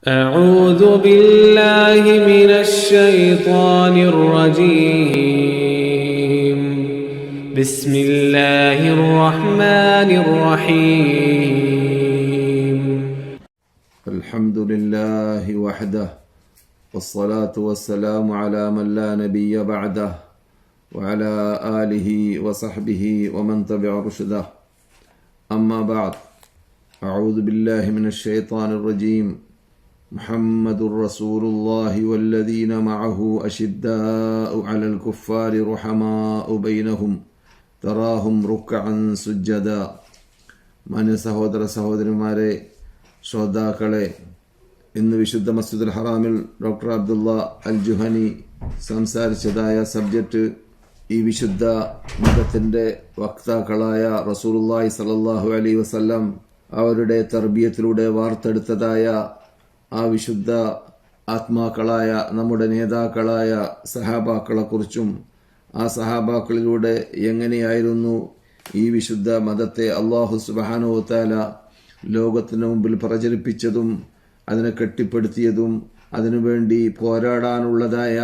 أعوذ بالله من الشيطان الرجيم. بسم الله الرحمن الرحيم. الحمد لله وحده والصلاة والسلام على من لا نبي بعده وعلى آله وصحبه ومن تبع رشده. أما بعد، أعوذ بالله من الشيطان الرجيم. محمد رسول الله والذين معه أشداء على الكفار رحماء بينهم تراهم ركعا سجدا. മാന്യ സഹോദര സഹോദരിമാരെ, ശ്രോതാക്കളെ, ഇന്ന് വിശുദ്ധ മസ്ജിദുൽ ഹറാമിൽ ഡോക്ടർ അബ്ദുള്ള അൽ ജുഹനി സംസാരിച്ചതായ സബ്ജക്റ്റ് ഈ വിശുദ്ധ മതത്തിന്റെ വക്താക്കളായ റസൂലുള്ളാഹി സ്വല്ലല്ലാഹു അലൈഹി വസല്ലം അവരുടെ തർബിയത്തിലൂടെ വാർത്തെടുത്തതായ ആ വിശുദ്ധ ആത്മാക്കളായ നമ്മുടെ നേതാക്കളായ സഹാബാക്കളെക്കുറിച്ചും ആ സഹാബാക്കളിലൂടെ എങ്ങനെയായിരുന്നു ഈ വിശുദ്ധ മതത്തെ അല്ലാഹു സുബ്ഹാനഹു വ തആല ലോകത്തിന് മുമ്പിൽ പ്രചരിപ്പിച്ചതും അതിനെ കെട്ടിപ്പടുത്തിയതും അതിനുവേണ്ടി പോരാടാനുള്ളതായ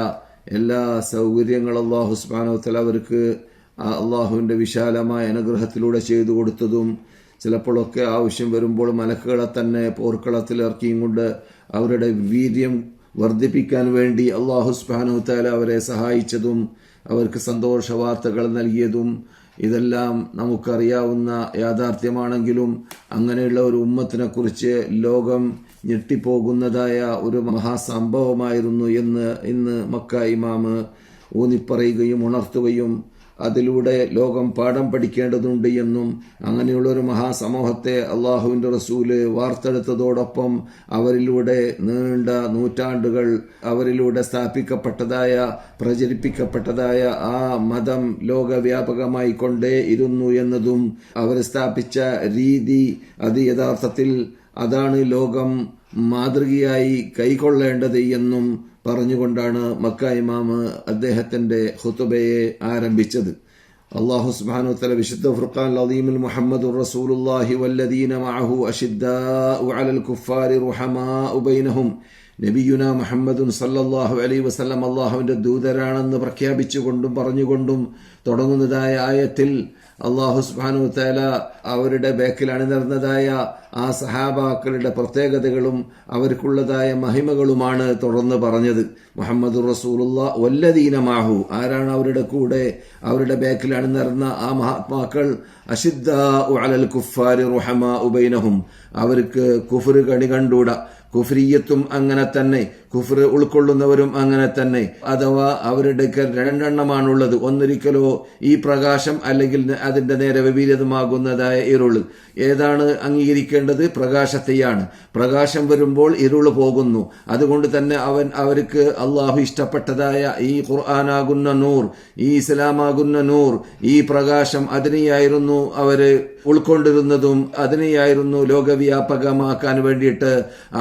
എല്ലാ സൗകര്യങ്ങളും അല്ലാഹു സുബ്ഹാനഹു വ തആല അവർക്ക് അള്ളാഹുവിൻ്റെ വിശാലമായ അനുഗ്രഹത്തിലൂടെ ചെയ്തു കൊടുത്തതും ചിലപ്പോഴൊക്കെ ആവശ്യം വരുമ്പോൾ മലക്കുകളെ തന്നെ പോർക്കളത്തിൽ ഇറക്കിയും കൊണ്ട് അവരുടെ വീര്യം വർദ്ധിപ്പിക്കാൻ വേണ്ടി അല്ലാഹു സുബ്ഹാനഹു വ തആല അവരെ സഹായിച്ചതും അവർക്ക് സന്തോഷ വാർത്തകൾ നൽകിയതും ഇതെല്ലാം നമുക്കറിയാവുന്ന യാഥാർത്ഥ്യമാണെങ്കിലും അങ്ങനെയുള്ള ഒരു ഉമ്മത്തിനെ കുറിച്ച് ലോകം ഞെട്ടിപ്പോകുന്നതായ ഒരു മഹാസംഭവമായിരുന്നു എന്ന് ഇന്ന് മക്ക ഇമാമ് ഊന്നിപ്പറയുകയും ഉണർത്തുകയും അതിലൂടെ ലോകം പാഠം പഠിക്കേണ്ടതുണ്ട് എന്നും അങ്ങനെയുള്ള ഒരു മഹാസമൂഹത്തെ അള്ളാഹുവിൻ്റെ റസൂല് വാർത്തെടുത്തതോടൊപ്പം അവരിലൂടെ നീണ്ട നൂറ്റാണ്ടുകൾ അവരിലൂടെ സ്ഥാപിക്കപ്പെട്ടതായ പ്രചരിപ്പിക്കപ്പെട്ടതായ ആ മതം ലോകവ്യാപകമായി കൊണ്ടേ ഇരുന്നു എന്നതും അവർ സ്ഥാപിച്ച രീതി അത് യഥാർത്ഥത്തിൽ അതാണ് ലോകം മാതൃകയായി കൈക്കൊള്ളേണ്ടത് എന്നും പറഞ്ഞുകൊണ്ടാണ് മക്ക ഇമാമ് അദ്ദേഹത്തിന്റെ ഖുതുബയെ ആരംഭിച്ചത്. അല്ലാഹു സുബ്ഹാനഹു വ തആല വിശുദ്ധ ഫുർഖാനിൽ അദീമിൽ മുഹമ്മദുർ റസൂലുള്ളാഹി വല്ലദീന മഅഹു അശിദ്ദാഉ അലൽ കുഫാരി റുഹമാഉ ബൈനഹും. നബിയുന മുഹമ്മദുൻ സല്ലല്ലാഹു അലൈഹി വസല്ലം അല്ലാഹുവിന്റെ ദൂതരാണെന്ന് പ്രഖ്യാപിച്ചുകൊണ്ടും പറഞ്ഞുകൊണ്ടും തുടങ്ങുന്നതായ ആയത്തിൽ അല്ലാഹു സുബ്ഹാനഹു വ തആല അവരുടെ ബേക്കിൽ അണിനിരന്നതായ ആ സഹാബാക്കളുടെ പ്രത്യേകതകളും അവർക്കുള്ളതായ മഹിമകളുമാണ് തുടർന്ന് പറഞ്ഞത്. മുഹമ്മദുർ റസൂലുള്ളാഹി വല്ലദീന മഅഹു, ആരാണ് അവരുടെ കൂടെ അവരുടെ ബേക്കിൽ അണിനിരന്ന ആ മഹാത്മാക്കൾ? അശിദ്ദാഉ അലൽ കുഫാരി റുഹമാഉ ബൈനഹും, അവർക്ക് കുഫ്ർ കണി കണ്ടൂടാ. കുഫ്രിയത്തും അങ്ങനെ തന്നെ, കുഫ്ർ ഉൾക്കൊള്ളുന്നവരും അങ്ങനെ തന്നെ. അഥവാ അവരുടെ രണ്ടെണ്ണമാണുള്ളത്. ഒന്നൊരിക്കലോ ഈ പ്രകാശം അല്ലെങ്കിൽ അതിന്റെ നേരെ വിപരീതമാകുന്നതായ ഇരുള്. ഏതാണ് അംഗീകരിക്കേണ്ടത്? പ്രകാശത്തെയാണ്. പ്രകാശം വരുമ്പോൾ ഇരുള് പോകുന്നു. അതുകൊണ്ട് തന്നെ അവർക്ക് അള്ളാഹു ഇഷ്ടപ്പെട്ടതായ ഈ ഖുർആനാകുന്ന നൂർ, ഈ ഇസ്ലാമാകുന്ന നൂർ, ഈ പ്രകാശം അതിനെയായിരുന്നു അവര് ഉൾക്കൊണ്ടിരുന്നതും അതിനെയായിരുന്നു ലോകവ്യാപകമാക്കാൻ വേണ്ടിയിട്ട്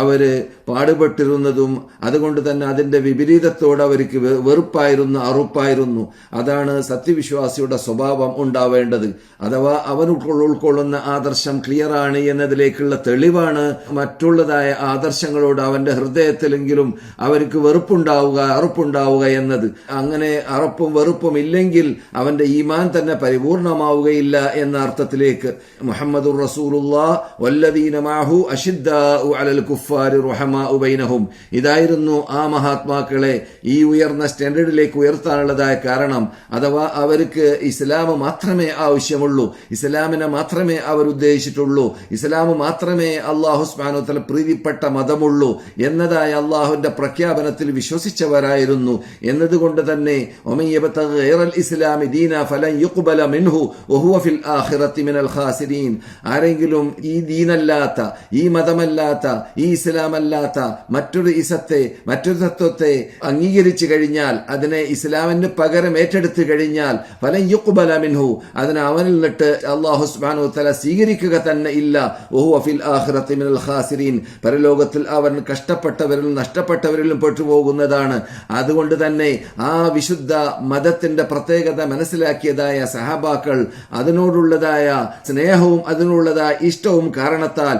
അവര് പാടുപെട്ടിരുന്നതും. അതുകൊണ്ട് തന്നെ അതിന്റെ വിപരീതത്തോട് അവർക്ക് വെറുപ്പായിരുന്നു, അറുപ്പായിരുന്നു. അതാണ് സത്യവിശ്വാസിയുടെ സ്വഭാവം ഉണ്ടാവേണ്ടത്. അഥവാ അവൻ ഉൾക്കൊള്ളുന്ന ആദർശം ക്ലിയർ ആണ് എന്നതിലേക്കുള്ള തെളിവാണ് മറ്റുള്ളതായ ആദർശങ്ങളോട് അവന്റെ ഹൃദയത്തിലെങ്കിലും അവർക്ക് വെറുപ്പുണ്ടാവുക, അറുപ്പുണ്ടാവുക എന്നത്. അങ്ങനെ അറുപ്പും വെറുപ്പും ഇല്ലെങ്കിൽ അവന്റെ ഈമാൻ തന്നെ പരിപൂർണമാവുകയില്ല എന്ന അർത്ഥത്തിലേക്ക് മുഹമ്മദുർ റസൂലുള്ളാഹി വല്ലദീന മഅഹു അശിദ്ദാഉ അലൽ കുഫാരി റുഹമാഉ ബൈനഹും. ഇതായിരുന്നു ആ മഹാത്മാക്കളെ ഈ ഉയർന്ന സ്റ്റാൻഡേർഡിലേക്ക് ഉയർത്താനുള്ളതായ കാരണം. അഥവാ അവർക്ക് ഇസ്ലാം മാത്രമേ ആവശ്യമുള്ളൂ, ഇസ്ലാമിനെ മാത്രമേ അവർ ഉദ്ദേശിച്ചിട്ടുള്ളൂ, ഇസ്ലാം മാത്രമേ അല്ലാഹു സുബ്ഹാനഹു വ തആല പ്രീതിപ്പെട്ട മതമുള്ളൂ എന്നതായ അല്ലാഹുവിന്റെ പ്രഖ്യാപനത്തിൽ വിശ്വസിച്ചവരായിരുന്നു. എന്നതുകൊണ്ട് തന്നെ വമൻ യബ്തഗി ഗൈറൽ ഇസ്ലാമി ദീന ഫലൻ യുഖ്ബല മിൻഹു വഹുവ ഫിൽ ആഖിറതി മിനൽ ഖാസിരീൻ. ആരെങ്കിലും ഈ ദീനല്ലാത്ത, ഈ മതമല്ലാത്ത, ഈ ഇസ്ലാമല്ലാത്ത മറ്റൊരു ഇസത്തെ, മറ്റൊരു തത്വത്തെ അംഗീകരിച്ചു കഴിഞ്ഞാൽ, അതിനെ ഇസ്ലാമിന് പകരം ഏറ്റെടുത്തു കഴിഞ്ഞാൽ ഫലൻ യുഖ്ബല മിൻഹു, അതിനെ അവനിൽ നിന്നിട്ട് അല്ലാഹു സുബ്ഹാനഹു വ തആല സ്വീകരിക്കുക തന്നെ ഇല്ല. വഹുവ ഫിൽ ആഖിറതി മിനൽ ഖാസിരീൻ, പരലോകത്തിൽ അവൻ കഷ്ടപ്പെട്ടവരിലും നഷ്ടപ്പെട്ടവരിലും പെട്ടുപോകുന്നതാണ്. അതുകൊണ്ട് തന്നെ ആ വിശുദ്ധ മതത്തിന്റെ പ്രത്യേകത മനസ്സിലാക്കിയതായ സഹാബാക്കൾ അതിനോടുള്ളതായ സ്നേഹവും അതിനുള്ളതായ ഇഷ്ടവും കാരണത്താൽ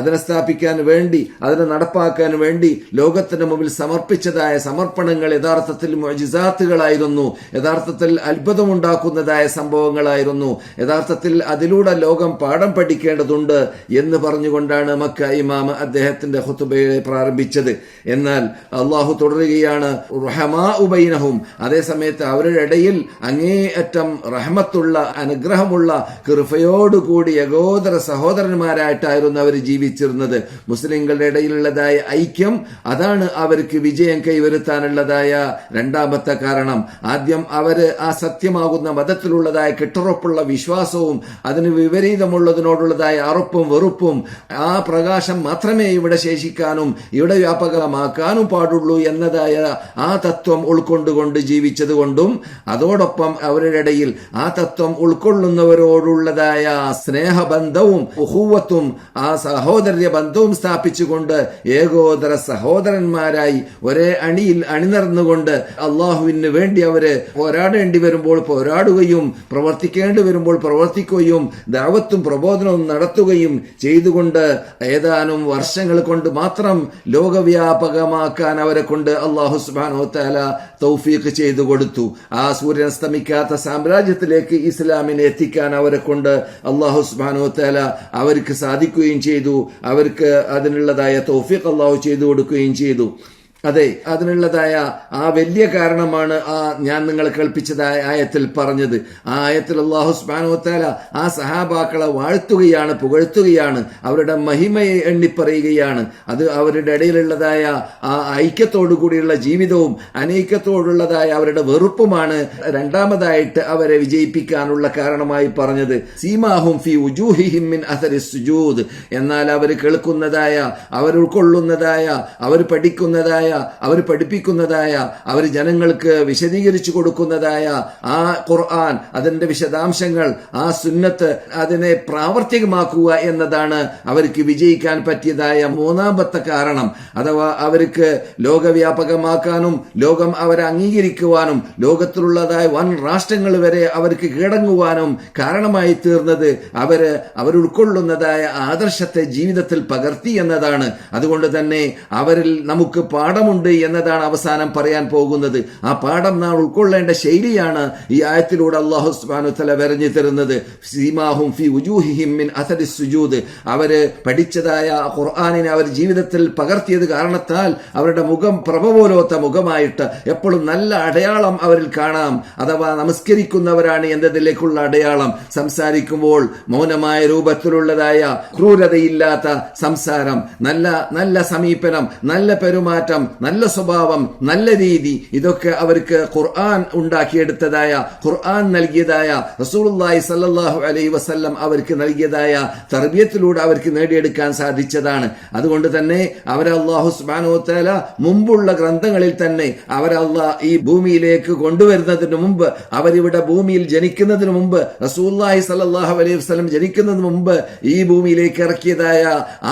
അതിനെ സ്ഥാപിക്കാൻ വേണ്ടി അതിനെ നടപ്പാക്കാൻ വേണ്ടി ലോകത്തിന് മുമ്പിൽ സമർപ്പിച്ചതായ സമർപ്പണങ്ങൾ യഥാർത്ഥത്തിൽ മുഅ്ജിസാത്തുകളായിരുന്നു, യഥാർത്ഥത്തിൽ അത്ഭുതമുണ്ടാക്കുന്നതായ സംഭവങ്ങളായിരുന്നു. യഥാർത്ഥത്തിൽ അതിലൂടെ ലോകം പാഠം പഠിക്കേണ്ടതുണ്ട് എന്ന് പറഞ്ഞുകൊണ്ടാണ് മക്ക ഇമാം അദ്ദേഹത്തിന്റെ ഖുതുബയെ പ്രാരംഭിച്ചത്. എന്നാൽ അള്ളാഹു തുടരുകയാണ്, റഹമാഉ ബൈനഹും, അതേസമയത്ത് അവരുടെ ഇടയിൽ അങ്ങേയറ്റം റഹ്മത്തുള്ള അനുഗ്രഹമുള്ള കൃപയോടുകൂടി ഏകോദര സഹോദരന്മാരായിട്ടായിരുന്നു അവർ ജീവിച്ചിരുന്നത്. മുസ്ലിങ്ങളുടെ ഇടയിലുള്ളതായ ഐക്യം അതാണ് അവർക്ക് വിജയം കൈവരുത്താനുള്ളതായ രണ്ടാമത്തെ കാരണം. ആദ്യം അവര് ആ സത്യമാകുന്ന മതത്തിലുള്ളതായ കെട്ടുറപ്പുള്ള വിശ്വാസവും അതിന് വിപരീതമുള്ളതിനോടുള്ളതായ അറുപ്പും വെറുപ്പും, ആ പ്രകാശം മാത്രമേ ഇവിടെ ശേഷിക്കാനും ഇവിടെ വ്യാപകമാക്കാനും പാടുള്ളൂ എന്നതായ ആ തത്വം ഉൾക്കൊണ്ടുകൊണ്ട് ജീവിച്ചതുകൊണ്ടും അതോടൊപ്പം അവരുടെ ഇടയിൽ ആ തത്വം ഉൾക്കൊള്ളുന്നവരോടുള്ളതായ സ്നേഹബന്ധവും ഉഖുവത്തും ആ സഹോദര്യ ബന്ധവും സ്ഥാപിച്ചുകൊണ്ട് ഏകോദര സഹോദരന്മാരായി ഒരേ അണിയിൽ അണിനിർന്നുകൊണ്ട് അള്ളാഹുവിന് വേണ്ടി അവര് പോരാടേണ്ടി വരുമ്പോൾ പോരാടുകയും പ്രവർത്തിക്കേണ്ടി വരുമ്പോൾ പ്രവർത്തിക്കുകയും ദഅവത്തും പ്രബോധനവും നടത്തുകയും ചെയ്തുകൊണ്ട് ഏതാനും വർഷങ്ങൾ കൊണ്ട് മാത്രം ലോകവ്യാപകമാക്കാൻ അവരെ കൊണ്ട് അള്ളാഹു സുബ്ഹാനഹു വ തആല തൗഫീഖ് ചെയ്തു കൊടുത്തു. ആ സൂര്യൻ അസ്തമിക്കാത്ത സാമ്രാജ്യത്തിലേക്ക് ഇസ്ലാമിനെ എത്തിക്കാൻ അവരെ കൊണ്ട് അള്ളാഹു സുബ്ഹാനഹു വ തആല അവർക്ക് സാധിക്കുകയും ചെയ്തു. അവർക്ക് അതിനുള്ളതായ തൗഫീഖ് അള്ളാഹു ചെയ്തു കൊടുക്കുകയും ചെയ്തു. അതെ, അതിനുള്ളതായ ആ വലിയ കാരണമാണ് ഞാൻ നിങ്ങളെ കേൾപ്പിച്ചതായ ആയത്തിൽ പറഞ്ഞത്. ആ ആയത്തിൽ അല്ലാഹു സുബ്ഹാനഹു വ തആല ആ സഹാബാക്കളെ വാഴ്ത്തുകയാണ്, പുകഴ്ത്തുകയാണ്, അവരുടെ മഹിമയെ എണ്ണിപ്പറയുകയാണ്. അത് അവരുടെ ഇടയിലുള്ളതായ ആ ഐക്യത്തോടു കൂടിയുള്ള ജീവിതവും അനൈക്യത്തോടുള്ളതായ അവരുടെ വെറുപ്പുമാണ് രണ്ടാമതായിട്ട് അവരെ വിജയിപ്പിക്കാനുള്ള കാരണമായി പറഞ്ഞത്. സീമാഹും ഫി വുജൂഹിഹിം മിൻ അഥരി സുജൂദ്. എന്നാൽ അവർ കേൾക്കുന്നതായ, അവർ ഉൾക്കൊള്ളുന്നതായ, അവർ പഠിക്കുന്നതായ, അവർ പഠിപ്പിക്കുന്നതായ, അവർ ജനങ്ങൾക്ക് വിശദീകരിച്ചു കൊടുക്കുന്നതായ ആ ഖുർആൻ, അതിന്റെ വിശദാംശങ്ങൾ, ആ സുന്നത്ത്, അതിനെ പ്രാവർത്തികമാക്കുക എന്നതാണ് അവർക്ക് വിജയിക്കാൻ പറ്റിയതായ മൂന്നാമത്തെ കാരണം. അഥവാ അവർക്ക് ലോകവ്യാപകമാക്കാനും ലോകം അവരെ അംഗീകരിക്കുവാനും ലോകത്തിലുള്ളതായ വൻ രാഷ്ട്രങ്ങൾ വരെ അവർക്ക് കീഴടങ്ങുവാനും കാരണമായി തീർന്നത് അവർ ഉൾക്കൊള്ളുന്നതായ ആദർശത്തെ ജീവിതത്തിൽ പകർത്തി എന്നതാണ്. അതുകൊണ്ട് തന്നെ അവരിൽ നമുക്ക് പാഠമുണ്ട് എന്നതാണ് അവസാനം പറയാൻ പോകുന്നത്. ആ പാഠം നാം ഉൾക്കൊള്ളേണ്ട ശൈലിയാണ് ഈ ആയത്തിലൂടെ അല്ലാഹു സുബ്ഹാനഹു വ തആല വരഞ്ഞു തരുന്നത്. സീമാഹും ഫി വുജൂഹിഹിം മിൻ അഥരി സുജൂദ്. അവര് പഠിച്ചതായ ഖുർആനിനെ അവർ ജീവിതത്തിൽ പകർത്തിയത് കാരണത്താൽ അവരുടെ മുഖം പ്രഭ പോലത്തെ മുഖമായിട്ട് എപ്പോഴും നല്ല അടയാളം അവരിൽ കാണാം. അഥവാ നമസ്കരിക്കുന്നവരാണ് എന്നതിലേക്കുള്ള അടയാളം. സംസാരിക്കുമ്പോൾ മൗനമായ രൂപത്തിലുള്ളതായ ക്രൂരതയില്ലാത്ത സംസാരം, നല്ല സമീപനം, നല്ല പെരുമാറ്റം, നല്ല സ്വഭാവം, നല്ല രീതി, ഇതൊക്കെ അവർക്ക് ഖുർആൻ ഉണ്ടാക്കിയെടുത്തതായ, ഖുർആൻ നൽകിയതായ, റസൂലുള്ളാഹി സ്വല്ലല്ലാഹു അലൈഹി വസല്ലം അവർക്ക് നൽകിയതായ തർബിയത്തിലൂടെ അവർക്ക് നേടിയെടുക്കാൻ സാധിച്ചതാണ്. അതുകൊണ്ട് തന്നെ അവരെ അല്ലാഹു സുബ്ഹാനഹു വ തആല മുമ്പുള്ള ഗ്രന്ഥങ്ങളിൽ തന്നെ അവരല്ലാഹ് ഈ ഭൂമിയിലേക്ക് കൊണ്ടുവരുന്നതിന് മുമ്പ്, അവരിവിടെ ഭൂമിയിൽ ജനിക്കുന്നതിന് മുമ്പ്, റസൂലുള്ളാഹി സ്വല്ലല്ലാഹു അലൈഹി വസല്ലം ജനിക്കുന്നതിന് മുമ്പ് ഈ ഭൂമിയിലേക്ക് ഇറക്കിയതായ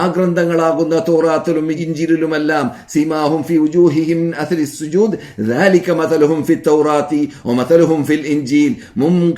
ആ ഗ്രന്ഥങ്ങളാകുന്ന തൗറാത്തിലും ഇഞ്ചീലിലുമെല്ലാം സീമാഹും ഫി വുജൂഹിഹിം മിൻ അഥരി സുജൂദ് ദാലിക മതലുഹും ഫി തൗറാത്തി വമതലുഹും ഫിൽ ഇൻജീൽ.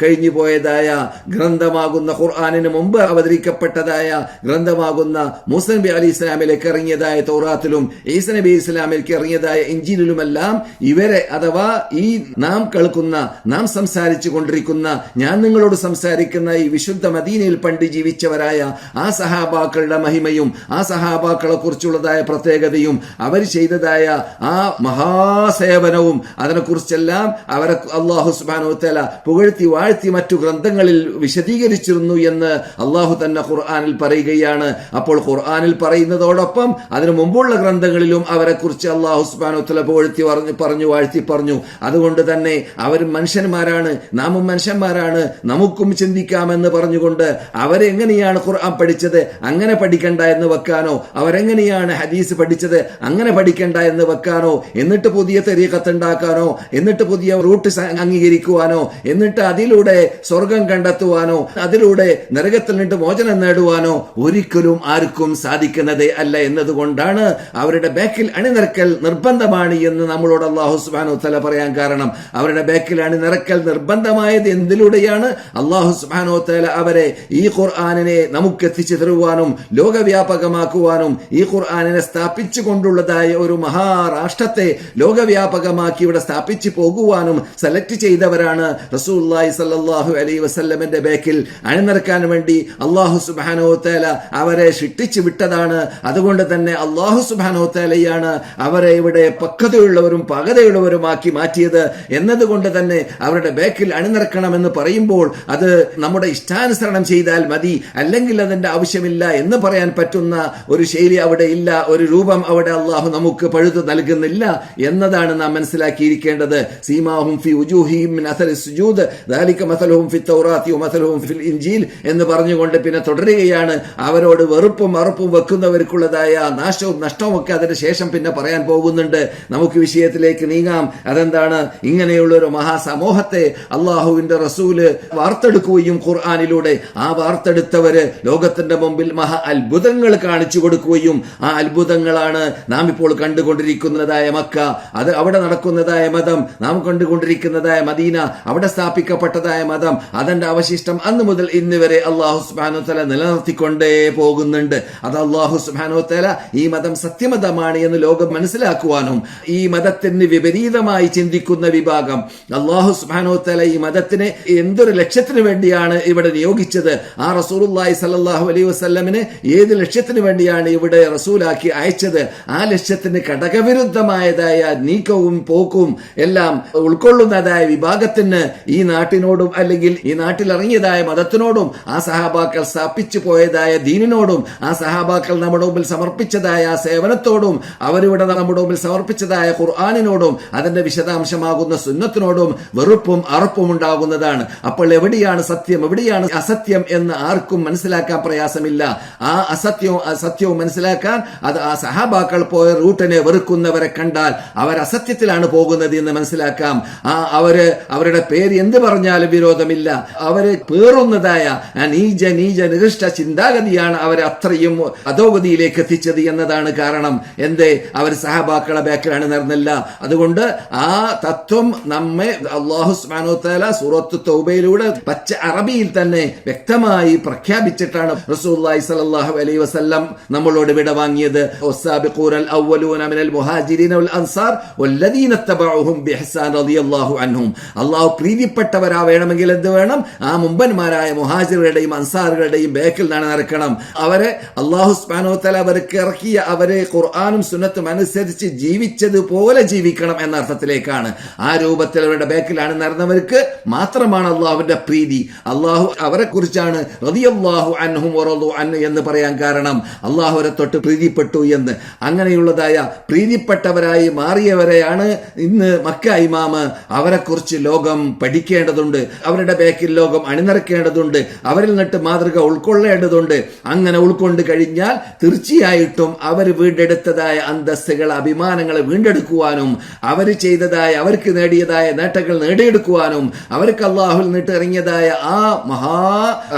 കഴിഞ്ഞു പോയതായ ഗ്രന്ഥമാകുന്ന ഖുർആനിന് മുമ്പ് അവതരിക്കപ്പെട്ടതായ ഗ്രന്ഥമാകുന്ന മൂസ നബി അലൈഹി ഇസ്ലാമിലേക്ക് ഇറങ്ങിയതായ തൗറാത്തിലും ഈസ നബി ഇസ്ലാമിലേക്ക് ഇറങ്ങിയതായ ഇൻജീലിലുമെല്ലാം ഇവരെ, അഥവാ ഈ നാം കേൾക്കുന്ന, നാം സംസാരിച്ചു കൊണ്ടിരിക്കുന്ന, ഞാൻ നിങ്ങളോട് സംസാരിക്കുന്ന ഈ വിശുദ്ധ മദീനയിൽ പണ്ട് ജീവിച്ചവരായ ആ സഹാബാക്കളുടെ മഹിമയും ആ സഹാബാക്കളെ കുറിച്ചുള്ളതായ പ്രത്യേകതയും അവർ ചെയ്തതായ ആ മഹാസേവനവും അതിനെക്കുറിച്ചെല്ലാം അവരെ അല്ലാഹു സുബ്ഹാനഹു വ തആല പുകഴ്ത്തി വാഴ്ത്തി മറ്റു ഗ്രന്ഥങ്ങളിൽ വിശദീകരിച്ചിരുന്നു എന്ന് അല്ലാഹു തന്നെ ഖുർആനിൽ പറയുകയാണ്. അപ്പോൾ ഖുർആനിൽ പറയുന്നതോടൊപ്പം അതിനു മുമ്പുള്ള ഗ്രന്ഥങ്ങളിലും അവരെ കുറിച്ച് അല്ലാഹു സുബ്ഹാനഹു വ തആല പുകഴ്ത്തി പറഞ്ഞു വാഴ്ത്തി പറഞ്ഞു. അതുകൊണ്ട് തന്നെ അവർ മനുഷ്യന്മാരാണ്, നാമും മനുഷ്യന്മാരാണ്, നമുക്കും ചിന്തിക്കാമെന്ന് പറഞ്ഞുകൊണ്ട് അവരെങ്ങനെയാണ് ഖുർആൻ പഠിച്ചത് അങ്ങനെ പഠിക്കണ്ട എന്ന് വെക്കാനോ, അവരെങ്ങനെയാണ് ഹദീസ് പഠിച്ചത് അങ്ങനെ പഠിക്കണ്ട എന്ന് വെക്കാനോ, എന്നിട്ട് പുതിയ തരീഖത്ത് ഉണ്ടാക്കാനോ, എന്നിട്ട് പുതിയ റൂട്ട് അംഗീകരിക്കുവാനോ, എന്നിട്ട് അതിലൂടെ സ്വർഗം കണ്ടെത്തുവാനോ, അതിലൂടെ നരകത്തിൽ നിന്നിട്ട് മോചനം നേടുവാനോ ഒരിക്കലും ആർക്കും സാധിക്കുന്നതേ അല്ല എന്നതുകൊണ്ടാണ് അവരുടെ ബാക്കിൽ അണിനിരക്കൽ നിർബന്ധമാണ് എന്ന് നമ്മളോട് അല്ലാഹു സുബ്ഹാനഹു വ തആല പറയാൻ കാരണം. അവരുടെ ബാക്കിൽ അണിനിരക്കൽ നിർബന്ധമായത് എന്തിലൂടെയാണ്? അല്ലാഹു സുബ്ഹാനഹു വ തആല അവരെ ഈ ഖുർആനിനെ നമുക്ക് എത്തിച്ചു തരുവാനും ലോകവ്യാപകമാക്കുവാനും ഈ ഖുർആനിനെ സ്ഥാപിച്ചു കൊണ്ടുള്ളതായ ഒരു മഹാരാഷ്ട്രത്തെ ലോകവ്യാപകമാക്കി ഇവിടെ സ്ഥാപിച്ചു പോകുവാനും സെലക്ട് ചെയ്തവരാണ് റസൂലുള്ളാഹി സ്വല്ലല്ലാഹു അലൈഹി വസല്ലമയുടെ ബാക്കിൽ അണിനിരക്കാൻ വേണ്ടി അല്ലാഹു സുബ്ഹാനഹു വ തആല അവരെ സൃഷ്ടിച്ചു വിട്ടതാണ്. അതുകൊണ്ട് തന്നെ അല്ലാഹു സുബ്ഹാനഹു വ തആലയാണ് അവരെ ഇവിടെ പക്വതയുള്ളവരും പകതയുള്ളവരുമാക്കി മാറ്റിയത് എന്നതുകൊണ്ട് തന്നെ അവരുടെ ബാക്കിൽ അണിനിരക്കണമെന്ന് പറയുമ്പോൾ അത് നമ്മുടെ ഇഷ്ടാനുസരണം ചെയ്താൽ മതി, അല്ലെങ്കിൽ അതിന്റെ ആവശ്യമില്ല എന്ന് പറയാൻ പറ്റുന്ന ഒരു ശൈലി അവിടെ ഇല്ല, ഒരു രൂപം അവിടെ അള്ളാഹു നമുക്ക് പഴുതു നൽകുന്നില്ല എന്നതാണ് നാം മനസ്സിലാക്കിയിരിക്കേണ്ടത്. സീമാഹും ഫി വുജൂഹിഹിം മിൻ അസരി സുജൂദ് ദാലിക മസലുഹും ഫി തൗറാത്തി വമസലുഹും ഫിൽ ഇൻജീൽ എന്ന് പറഞ്ഞുകൊണ്ട് പിന്നെ തുടരുകയാണ്. അവരോട് വെറുപ്പും അറുപ്പും വെക്കുന്നവർക്കുള്ളതായ നാശവും നഷ്ടവും ഒക്കെ അതിന് ശേഷം പിന്നെ പറയാൻ പോകുന്നുണ്ട്. നമുക്ക് വിഷയത്തിലേക്ക് നീങ്ങാം. അതെന്താണ്? ഇങ്ങനെയുള്ള ഒരു മഹാസമൂഹത്തെ അള്ളാഹുവിന്റെ റസൂല് വാർത്തെടുക്കുകയും ഖുർആനിലൂടെ ആ വാർത്തെടുത്തവര് ലോകത്തിന്റെ മുമ്പിൽ മഹാ അത്ഭുതങ്ങൾ കാണിച്ചു കൊടുക്കുകയും ആ അത്ഭുതങ്ങളാണ് നാം ഇപ്പോൾ കണ്ടുകൊണ്ടിരിക്കുന്നതായ മക്ക, അത് അവിടെ നടക്കുന്നതായ മതം, നാം കണ്ടുകൊണ്ടിരിക്കുന്നതായ മദീന, അവിടെ സ്ഥാപിക്കപ്പെട്ടതായ മതം, അതിന്റെ അവശിഷ്ടം അന്ന് മുതൽ ഇന്ന് വരെ അല്ലാഹു സുബ്ഹാനഹു വ തആല നിലനിർത്തിക്കൊണ്ടേ പോകുന്നുണ്ട്. അത് അല്ലാഹു സുബ്ഹാനഹു വ തആല ഈ മതം സത്യമതമാണ് എന്ന് ലോകം മനസ്സിലാക്കുവാനും ഈ മതത്തിന് വിപരീതമായി ചിന്തിക്കുന്ന വിഭാഗം അല്ലാഹു സുബ്ഹാനഹു വ തആല ഈ മതത്തിനെ എന്തൊരു ലക്ഷ്യത്തിന് വേണ്ടിയാണ് ഇവിടെ നിയോഗിച്ചത്, ആ റസൂലുള്ളാഹി സ്വല്ലല്ലാഹു അലൈഹി വസല്ലമിനെ ഏത് ലക്ഷ്യത്തിന് വേണ്ടിയാണ് ഇവിടെ റസൂലാക്കി അയച്ചത്, ആ ലക്ഷ്യത്തിന് ഘടകവിരുദ്ധമായതായ നീക്കവും പോക്കും എല്ലാം ഉൾക്കൊള്ളുന്നതായ വിഭാഗത്തിന് ഈ നാട്ടിനോടും അല്ലെങ്കിൽ ഈ നാട്ടിൽ ഇറങ്ങിയതായ മതത്തിനോടും ആ സഹാബാക്കൾ സ്ഥാപിച്ചു പോയതായ ദീനിനോടും ആ സഹാബാക്കൾ നമ്മുടെ മുമ്പിൽ സമർപ്പിച്ചതായ ആ സേവനത്തോടും അവരിവിടെ നമ്മുടെ മുമ്പിൽ സമർപ്പിച്ചതായ ഖുർആനിനോടും അതിന്റെ വിശദാംശമാകുന്ന സുന്നത്തിനോടും വെറുപ്പും അറുപ്പും ഉണ്ടാകുന്നതാണ്. അപ്പോൾ എവിടെയാണ് സത്യം, എവിടെയാണ് അസത്യം എന്ന് ആർക്കും മനസ്സിലാക്കാൻ പ്രയാസമില്ല. ആ അസത്യവും അസത്യവും മനസ്സിലാക്കാൻ അത് ആ സഹാബാക്കൾ പോയ റൂട്ടിനെ വെറുക്കുന്നവരെ കണ്ടാൽ അവർ അസത്യത്തിലാണ് പോകുന്നത് എന്ന് മനസ്സിലാക്കാം. അവരുടെ പേര് എന്ത് പറഞ്ഞാലും വിരോധമില്ല. അവര് പേറുന്നതായ നീച നികൃഷ്ട ചിന്താഗതിയാണ് അവരെ അത്രയും അധോഗതിയിലേക്ക് എത്തിച്ചത് എന്നതാണ് കാരണം. എന്തേ? അവർ സഹാബാക്കളെ ബാക്കിലാണ് നടന്നില്ല. അതുകൊണ്ട് ആ തത്വം നമ്മെ അല്ലാഹു സുബ്ഹാനഹു വ തആല സൂറത്ത് തൗബയിലൂടെ പച്ച അറബിയിൽ തന്നെ വ്യക്തമായി പ്രഖ്യാപിച്ചിട്ടാണ് റസൂലുള്ളാഹി സ്വല്ലല്ലാഹു അലൈഹി വസല്ലം നമ്മളോട് വിട വാങ്ങിയത്. വസ്സാബിഖൂനൽ അവ്വലൂന മിനൽ മുഹാജിരീന വൽ അൻസാർ വല്ലദീന തബഉഹും ബിഇഹ്സാൻ റളിയല്ലാഹു അൻഹും. അല്ലാഹു പ്രീതിപ്പെട്ടവരാവേണമെങ്കിൽ എന്ത് വേണം? ആ മുമ്പന്മാരായ മുഹാജിറുകളുടെയും അൻസാറുകളുടെയും ബാക്കിൽ നടക്കണം. അവരെ അല്ലാഹു സുബ്ഹാനഹു വ തആല അവർക്ക് ഇറക്കിയ അവരെ ഖുർആനും സുന്നത്തും അനുസരിച്ച് ജീവിച്ചതുപോലെ ജീവിക്കണം എന്ന അർത്ഥത്തിലേക്കാണ്. ആ രൂപത്തിൽ അവരുടെ ബാക്കിലാണ് നടന്നവർക്ക് മാത്രമാണ് അള്ളാഹുവിന്റെ പ്രീതി. അള്ളാഹു അവരെ കുറിച്ചാണ് റളിയല്ലാഹു അൻഹും വറളു അൻഹു എന്ന് പറയാൻ കാരണം അള്ളാഹുവരെ തൊട്ട് പ്രീതിപ്പെട്ടു എന്ന്. അങ്ങനെയുള്ളതായ പ്രീതിപ്പെട്ടവരായി മാറിയവരെയാണ് ഇന്ന് മക്ക ഇമാമ് അവരെ കുറിച്ച് ലോകം പഠിക്കേണ്ടതുണ്ട്. അവരുടെ ബാക്കിൽ ലോകം അണിനിരക്കേണ്ടതുണ്ട്. അവരിൽ നിന്നിട്ട് മാതൃക ഉൾക്കൊള്ളേണ്ടതുണ്ട്. അങ്ങനെ ഉൾക്കൊണ്ട് കഴിഞ്ഞാൽ തീർച്ചയായിട്ടും അവർ വീണ്ടെടുത്തതായ അന്തസ്സുകൾ അഭിമാനങ്ങളെ വീണ്ടെടുക്കുവാനും അവർ ചെയ്തതായ അവർക്ക് നേടിയതായ നേട്ടങ്ങൾ നേടിയെടുക്കുവാനും അവർക്ക് അള്ളാഹുൽ നിന്നിട്ട് ഇറങ്ങിയതായ ആ മഹാ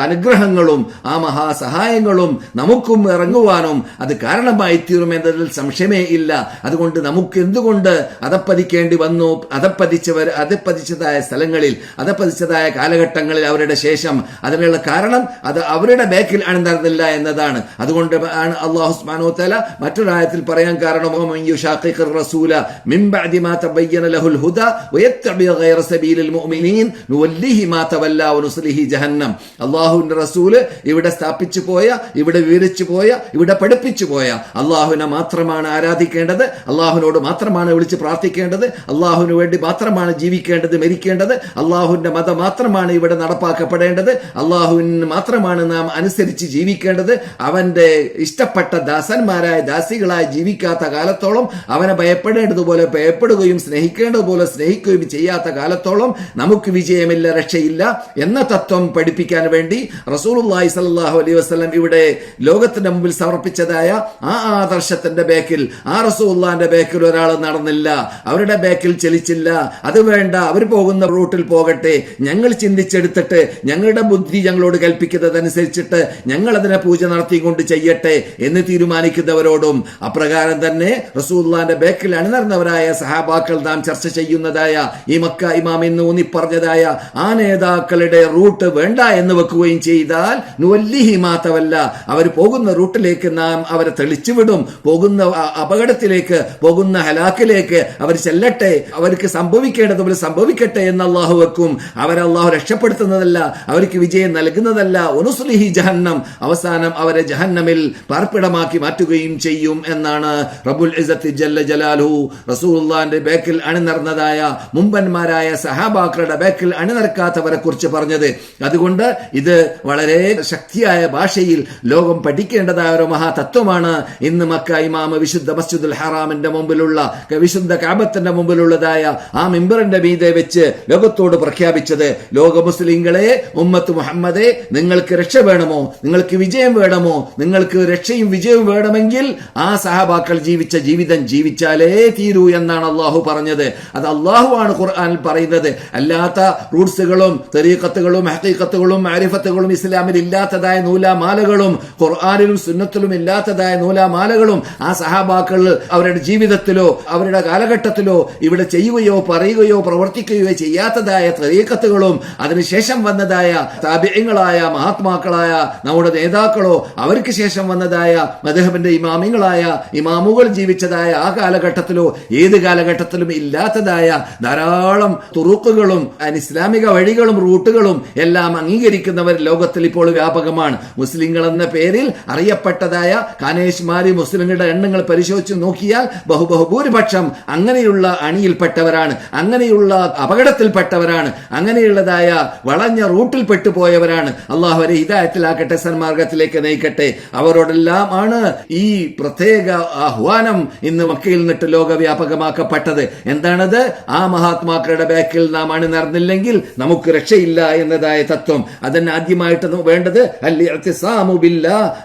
അനുഗ്രഹങ്ങളും ആ മഹാസഹായങ്ങളും നമുക്കും ഇറങ്ങുവാനും അത് കാരണമായി തീരുമെന്നതിൽ സംശയമേ ഇല്ല. അതുകൊണ്ട് നമുക്ക് എന്തുകൊണ്ട് അതപ്പതിക്കേണ്ടി വന്നു? അതപ്പതിച്ചതായ സ്ഥലങ്ങളിൽ അതപ്പതിച്ചതായ കാലഘട്ടങ്ങളിൽ അവരുടെ ശേഷം അതിനുള്ള കാരണം അത് അവരുടെ ബാക്കിൽ അണിനിരന്നില്ല എന്നതാണ്. അതുകൊണ്ട് ആണ് അല്ലാഹു സുബ്ഹാനഹു വ തആല മറ്റൊരായത്തിൽ പറയാൻ കാരണം യുശാഖിഖിർ റസൂല മിൻ ബഅദി മാ തബയ്യന ലഹുൽ ഹുദാ വയത്തബി ഗൈറ സബീലിൽ മുഅ്മിനീൻ നുവല്ലിഹി മാ തവല്ല വനുസ്ലിഹി ജഹന്നം. അല്ലാഹുവിന്റെ റസൂല് ഇവിടെ സ്ഥാപിച്ചു പോയ, ഇവിടെ വിവരിച്ചു പോയ, ഇവിടെ പഠിപ്പിച്ചു പോയ അല്ലാഹുവിനെ മാത്രമാണ് ആരാധിക്കേണ്ടത്, അല്ലാഹുവിനോട് മാത്രമാണ് വിളിച്ച് പ്രാർത്ഥിക്കേണ്ടത്, അല്ലാഹുവിന് വേണ്ടി മാത്രമാണ് ജീവിക്കേണ്ടത്, മരിക്കേണ്ടത്, അല്ലാഹുവിന്റെ മതം മാത്രമാണ് ഇവിടെ നടപ്പാക്കപ്പെടേണ്ടത്, അല്ലാഹുവിന് മാത്രമാണ് നാം അനുസരിച്ച് ജീവിക്കേണ്ടത്. അവന്റെ ഇഷ്ടപ്പെട്ട ദാസന്മാരായ ദാസികളായി ജീവിക്കാത്ത കാലത്തോളം, അവനെ ഭയപ്പെടേണ്ടതുപോലെ ഭയപ്പെടുകയും സ്നേഹിക്കേണ്ടതുപോലെ സ്നേഹിക്കുകയും ചെയ്യാത്ത കാലത്തോളം നമുക്ക് വിജയമില്ല, രക്ഷയില്ല എന്ന തത്വം പഠിപ്പിക്കാൻ വേണ്ടി റസൂലുള്ളാഹി സ്വല്ലല്ലാഹു അലൈഹി വസല്ലം ഇവിടെ ലോകത്തിന്റെ മുമ്പിൽ സമർപ്പിച്ചതായ ആ ആദർശത്തിന്റെ ബാക്കിൽ, ആ റസൂൽ റസൂലുള്ളാഹിന്റെ ബേക്കിൽ ഒരാൾ നടന്നില്ല, അവരുടെ ബേക്കിൽ ചലിച്ചില്ല. അത് വേണ്ട, അവർ പോകുന്ന റൂട്ടിൽ പോകട്ടെ, ഞങ്ങൾ ചിന്തിച്ചെടുത്തിട്ട് ഞങ്ങളുടെ ബുദ്ധി ഞങ്ങളോട് കൽപ്പിക്കുന്നതനുസരിച്ചിട്ട് ഞങ്ങൾ അതിനെ പൂജ നടത്തിക്കൊണ്ട് ചെയ്യട്ടെ എന്ന് തീരുമാനിക്കുന്നവരോടും അപ്രകാരം തന്നെ റസൂലുള്ളാഹിന്റെ ബേക്കിൽ അണിനിരന്നവരായ സഹാബാക്കൾ നാം ചർച്ച ചെയ്യുന്നതായ ഈ മക്ക ഇമാം എന്ന് ഊന്നി പറഞ്ഞതായ ആ നേതാക്കളുടെ റൂട്ട് വേണ്ട എന്ന് വെക്കുകയും ചെയ്താൽ നുവല്ലിഹി മാതവല്ല, അവർ പോകുന്ന റൂട്ടിലേക്ക് നാം അവരെ തെളിച്ചുവിടും. പോകുന്ന അപകടത്തിലേക്ക്, പോകുന്ന ഹലാക്കിലേക്ക് അവർ ചെല്ലട്ടെ, അവർക്ക് സംഭവിക്കേണ്ടതുപോലെ സംഭവിക്കട്ടെ എന്ന് അള്ളാഹു വെക്കും. അവരെ അള്ളാഹു രക്ഷപ്പെടുത്തുന്നതല്ല, അവർക്ക് വിജയം നൽകുന്നതല്ല. ഉനുസ്ലിഹി ജഹന്നം, അവസാനം അവരെ ജഹന്നമിൽ പാർപ്പിടമാക്കി മാറ്റുകയും ചെയ്യും എന്നാണ് റബ്ബുൽ ഇസ്സത്ത് ജല്ല ജലാലുഹു റസൂലുള്ളാഹിന്റെ ബേക്കിൽ അണിനിരന്നതായ മുമ്പന്മാരായ സഹാബാക്കളുടെ ബേക്കിൽ അണിനിരക്കാത്തവരെ കുറിച്ച് പറഞ്ഞത്. അതുകൊണ്ട് ഇത് വളരെ ശക്തിയായ ഭാഷയിൽ ലോകം പഠിക്കേണ്ടതായ ഒരു മഹാതത്വമാണ്. ഇന്ന് മക്ക ഇമാം വിശുദ്ധ മസ്ജിദുൽ ഹറാമിന്റെ മുമ്പിലുള്ള, വിശുദ്ധ കഅബത്തിന്റെ മുമ്പിലുള്ളതായ ആ മിമ്പറിന്റെ മീതെ വെച്ച് ലോകത്തോട് പ്രഖ്യാപിച്ചത്, ലോക മുസ്ലിങ്ങളെ, ഉമ്മത്ത് മുഹമ്മദെ, നിങ്ങൾക്ക് രക്ഷ വേണമോ, നിങ്ങൾക്ക് വിജയം വേണമോ, നിങ്ങൾക്ക് രക്ഷയും വിജയവും വേണമെങ്കിൽ ആ സഹാബാക്കൾ ജീവിച്ച ജീവിതം ജീവിച്ചാലേ തീരൂ എന്നാണ് അള്ളാഹു പറഞ്ഞത്. അത് അള്ളാഹു ആണ് ഖുർആനിൽ പറയുന്നത്. അല്ലാത്ത റൂട്ട്സുകളും തരീഖത്തുകളും ഹഖീഖത്തുകളും മാരിഫത്തുകളും ഇസ്ലാമിൽ ഇല്ലാത്തതായ നൂലാമാലകളും ഖുർആനിലും സുന്നത്തിലും ഇല്ലാത്തതായ നൂലാമാലകളും ആ സഹാബാക്കൾ അവരുടെ ജീവിതത്തിലോ അവരുടെ കാലഘട്ടത്തിലോ ഇവിടെ ചെയ്യുകയോ പറയുകയോ പ്രവർത്തിക്കുകയോ ചെയ്യാത്തതായ തരീഖത്തുകളും അതിനുശേഷം വന്നതായ താബിഈങ്ങളായ മഹാത്മാക്കളായ നമ്മുടെ നേതാക്കളോ അവർക്ക് ശേഷം വന്നതായ മദ്ഹബിന്റെ ഇമാമിങ്ങളായ ഇമാമുകൾ ജീവിച്ചതായ ആ കാലഘട്ടത്തിലോ ഏത് കാലഘട്ടത്തിലും ഇല്ലാത്തതായ ധാരാളം തുറുക്കുകളും ഇസ്ലാമിക വഴികളും റൂട്ടുകളും എല്ലാം അംഗീകരിക്കുന്നവർ ലോകത്തിൽ ഇപ്പോൾ വ്യാപകമാണ്. മുസ്ലിങ്ങൾ എന്ന പേരിൽ അറിയപ്പെട്ടതായ കാനേഷ്മാരി മുസ്ലിങ്ങളുടെ എണ്ണങ്ങൾ പരിശോധിച്ച് നോക്കിയാൽ ബഹുഭൂരിപക്ഷം അങ്ങനെയുള്ള അണിയിൽപ്പെട്ടവരാണ്, അങ്ങനെയുള്ള അപകടത്തിൽപ്പെട്ടവരാണ്, അങ്ങനെയുള്ളതായ വളഞ്ഞ റൂട്ടിൽ പെട്ടുപോയവരാണ്. അള്ളാഹു അവരെ ഹിദായത്തിലാക്കട്ടെ, സന്മാർഗത്തിലേക്ക് നയിക്കട്ടെ. അവരോടെല്ലാം ആണ് ഈ പ്രത്യേക ആഹ്വാനം ഇന്ന് മക്കയിൽ നിന്നിട്ട് ലോകവ്യാപകമാക്കപ്പെട്ടത്. എന്താണത്? ആ മഹാത്മാക്കളുടെ ബാക്കിൽ നാം അണിനിരന്നില്ലെങ്കിൽ നമുക്ക് രക്ഷയില്ല എന്നതായ തത്വം. അതിന് ആദ്യമായിട്ട് വേണ്ടത്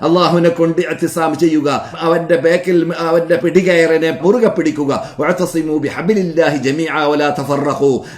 അള്ളാഹുവിനെ കൊണ്ട് ഇഅ്തിസാം ചെയ്യുക, അവന്റെ ബാക്കിൽ അവന്റെ പിടികയറിനെ മുറുകെ പിടിക്കുക.